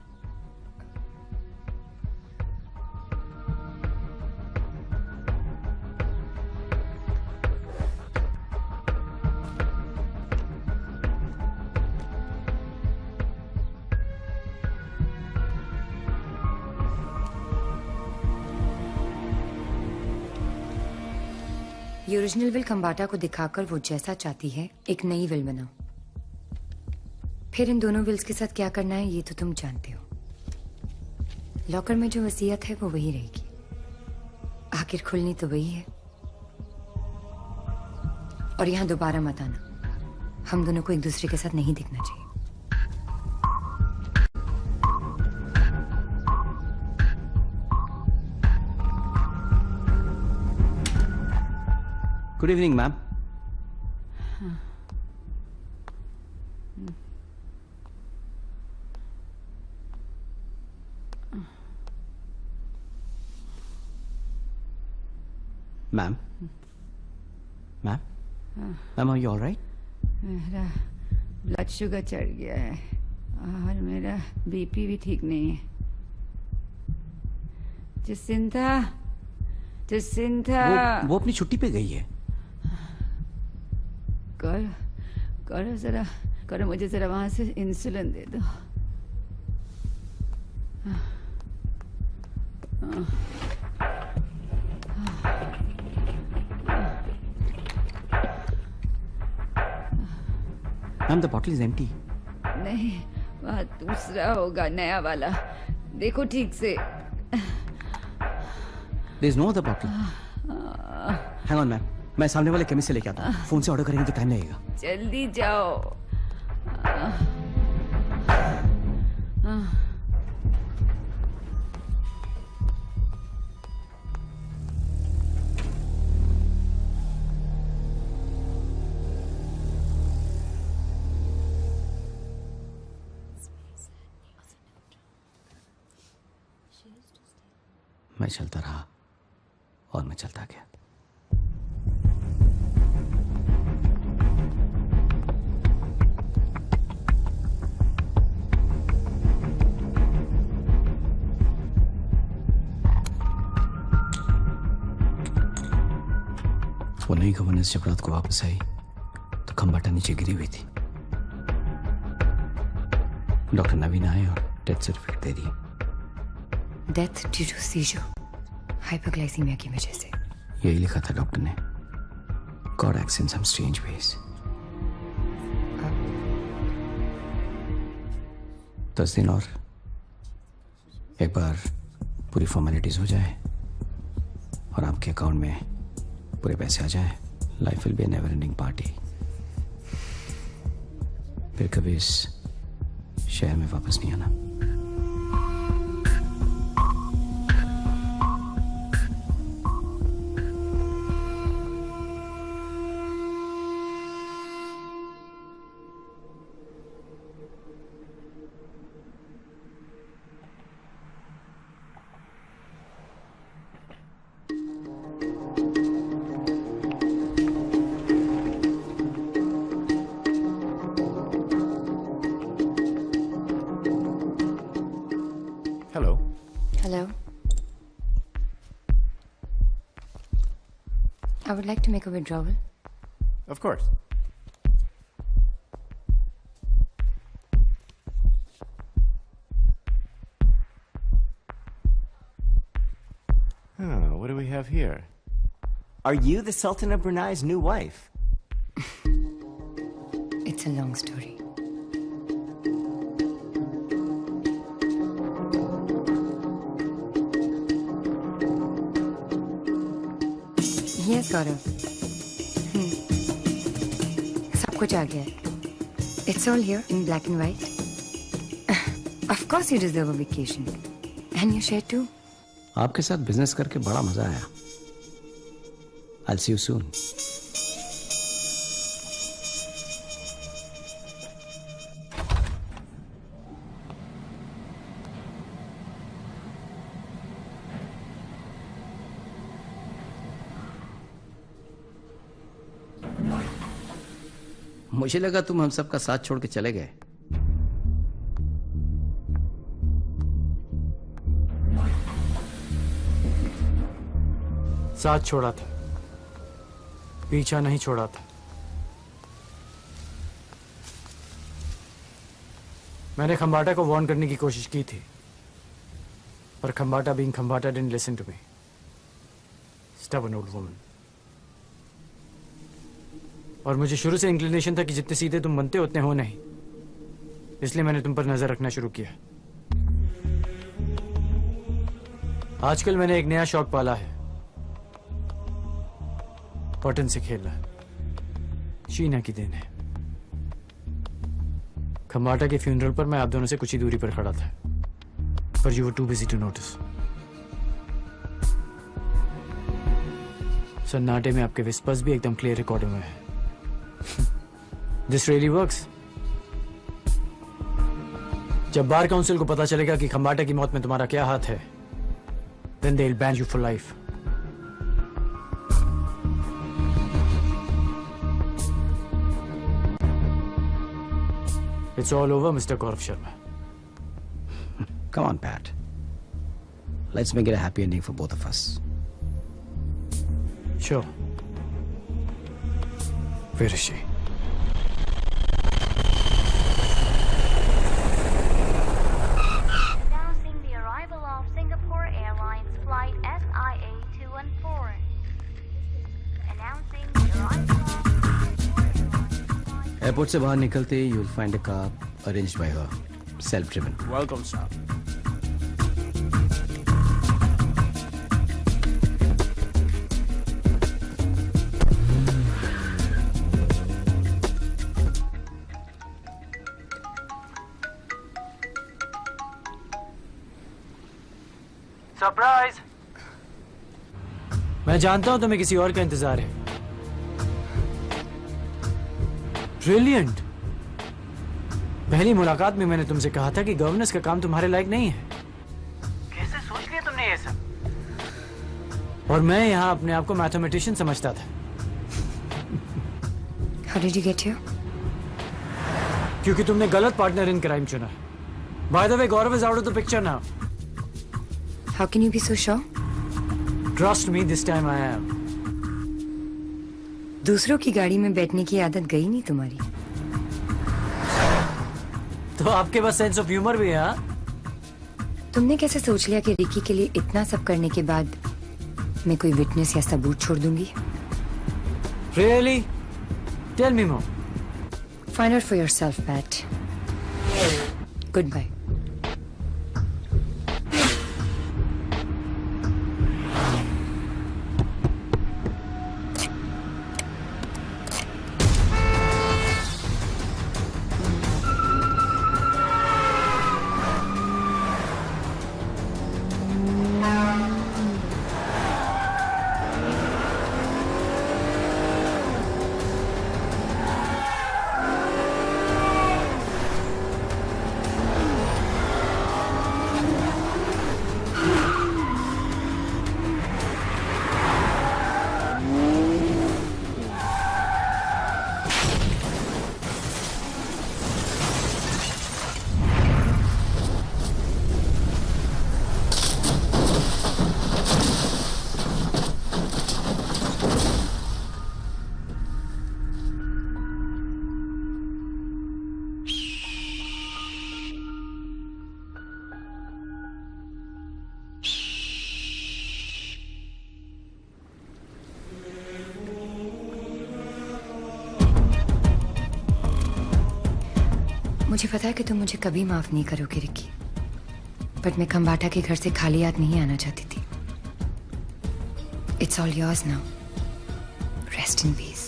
ये ओरिजिनल विल खम्बाटा को दिखाकर वो जैसा चाहती है एक नई विल बनाओ। फिर इन दोनों विल्स के साथ क्या करना है ये तो तुम जानते हो। लॉकर में जो वसीयत है वो वही रहेगी, आखिर खुलनी तो वही है। और यहाँ दोबारा मत आना, हम दोनों को एक दूसरे के साथ नहीं दिखना चाहिए। Good evening ma'am. Ma'am ma'am ma'am, are you all right? मेरा ब्लड शुगर चढ़ गया है और मेरा बीपी भी ठीक नहीं है। जसिंथा, जसिंथा, वो अपनी छुट्टी पे गई है। करो जरा, करो मुझे जरा वहां से इंसुलिन दे दो। Ma'am, the bottle is empty. नहीं, वह दूसरा होगा, नया वाला। देखो ठीक से। There is no other bottle. Hang on, ma'am, मैं सामने वाले केमिस्ट से लेके आता हूँ। फोन से ऑर्डर करेंगे तो टाइम लगेगा। जल्दी जाओ। मैं चलता रहा और मैं चलता गया। वो नई गवर्नेंस जब रात को वापस आई तो खम्बाटा नीचे गिरी हुई थी। डॉक्टर नवीन आए और डेथ सर्टिफिकेट दे दी। Death due to seizure, hyperglycaemia की वजह से। यही लिखा था डॉक्टर ने। God acts in some strange ways. 10 दिन और, एक बार पूरी फॉर्मेलिटीज हो जाए और आपके अकाउंट में पूरे पैसे आ जाए, life will be A never ending party. फिर कभी इस शहर में वापस नहीं आना। I would like to make a withdrawal. Of course. What do we have here? Are you the Sultan of Brunei's new wife? It's a long story. Yes, Gaurav. सब कुछ आ गया है. It's all here in black and white. Of course you deserve a vacation. And your share too. आपके साथ बिजनेस करके बड़ा मजा आया. I'll see you soon. मुझे लगा तुम हम सबका साथ छोड़ के चले गए। साथ छोड़ा था, पीछा नहीं छोड़ा था। मैंने खंबाटा को वार्न करने की कोशिश की थी, पर Khambata being Khambata didn't listen to me. Stubborn old woman. और मुझे शुरू से इंक्लिनेशन था कि जितने सीधे तुम बनते हो उतने हो नहीं, इसलिए मैंने तुम पर नजर रखना शुरू किया। आजकल मैंने एक नया शौक पाला है, बटन से खेलना। शीना की देन है। खंबाटा के फ्यूनरल पर मैं आप दोनों से कुछ ही दूरी पर खड़ा था, पर you were too busy to notice. सन्नाटे में आपके विस्पर्स भी एकदम क्लियर रिकॉर्डिंग में है। This really works. जब बार काउंसिल को पता चलेगा कि खंबाटा की मौत में तुम्हारा क्या हाथ है, then they'll ban you for life. It's all over, Mr. Gaurav Sharma. Come on, Pat. Let's make it a happy ending for both of us. Sure. Where is she? Announcing the arrival of Singapore Airlines flight SIA 214. Announcing the arrival of airport से बाहर निकलते ही you'll find a car arranged by her, self-driven. Welcome, sir. Surprise. मैं जानता हूं तुम्हें किसी और का इंतजार है। ब्रिलियंट। पहली मुलाकात में मैंने तुमसे कहा था कि गवर्नेंस का काम तुम्हारे लायक नहीं है। कैसे सोच लिया तुमने ये सब? और मैं यहाँ अपने आप को मैथमेटिशियन समझता था। How did you get here? क्योंकि तुमने गलत पार्टनर इन क्राइम चुना। By the way, Gaurav is out of the picture now. How can you be so sure? Trust me, this time I am. दूसरों की गाड़ी में बैठने की आदत गई नहीं तुम्हारी। तो आपके पास सेंस ऑफ ह्यूमर भी है, हाँ? तुमने कैसे सोच लिया कि रिकी के लिए इतना सब करने के बाद मैं कोई विटनेस या सबूत छोड़ दूंगी? Really? Tell me more. Find out for yourself, Pat. Goodbye. मुझे पता है कि तुम मुझे कभी माफ नहीं करोगे रिकी, बट मैं खंबाटा के घर से खाली हाथ नहीं आना चाहती थी। It's all yours now. Rest in peace.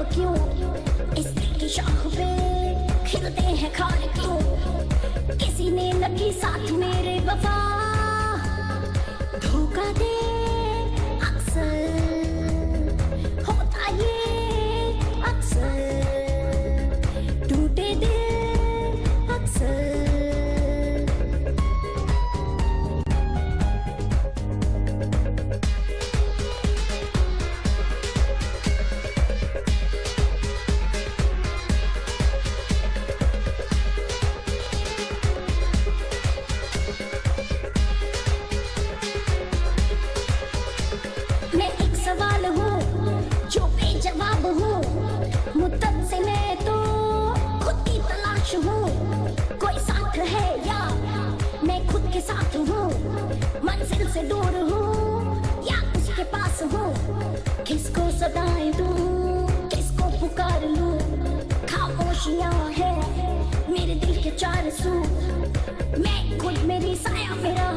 ख्वाब क्यों इस दिल की शाख पे खिलते हैं खार क्यों किसी ने लगी साथ मेरे वफा धोखा दे अक्सर होता ये अक्सर टूटे दिल अक्सर कोई साथ है या मैं खुद के साथ हूँ मंजिल से दूर हूँ या उसके पास हूँ किसको सदाएं दूँ किसको पुकार लूँ खामोशियाँ है मेरे दिल के चार सू मैं खुद मेरी साया मेरा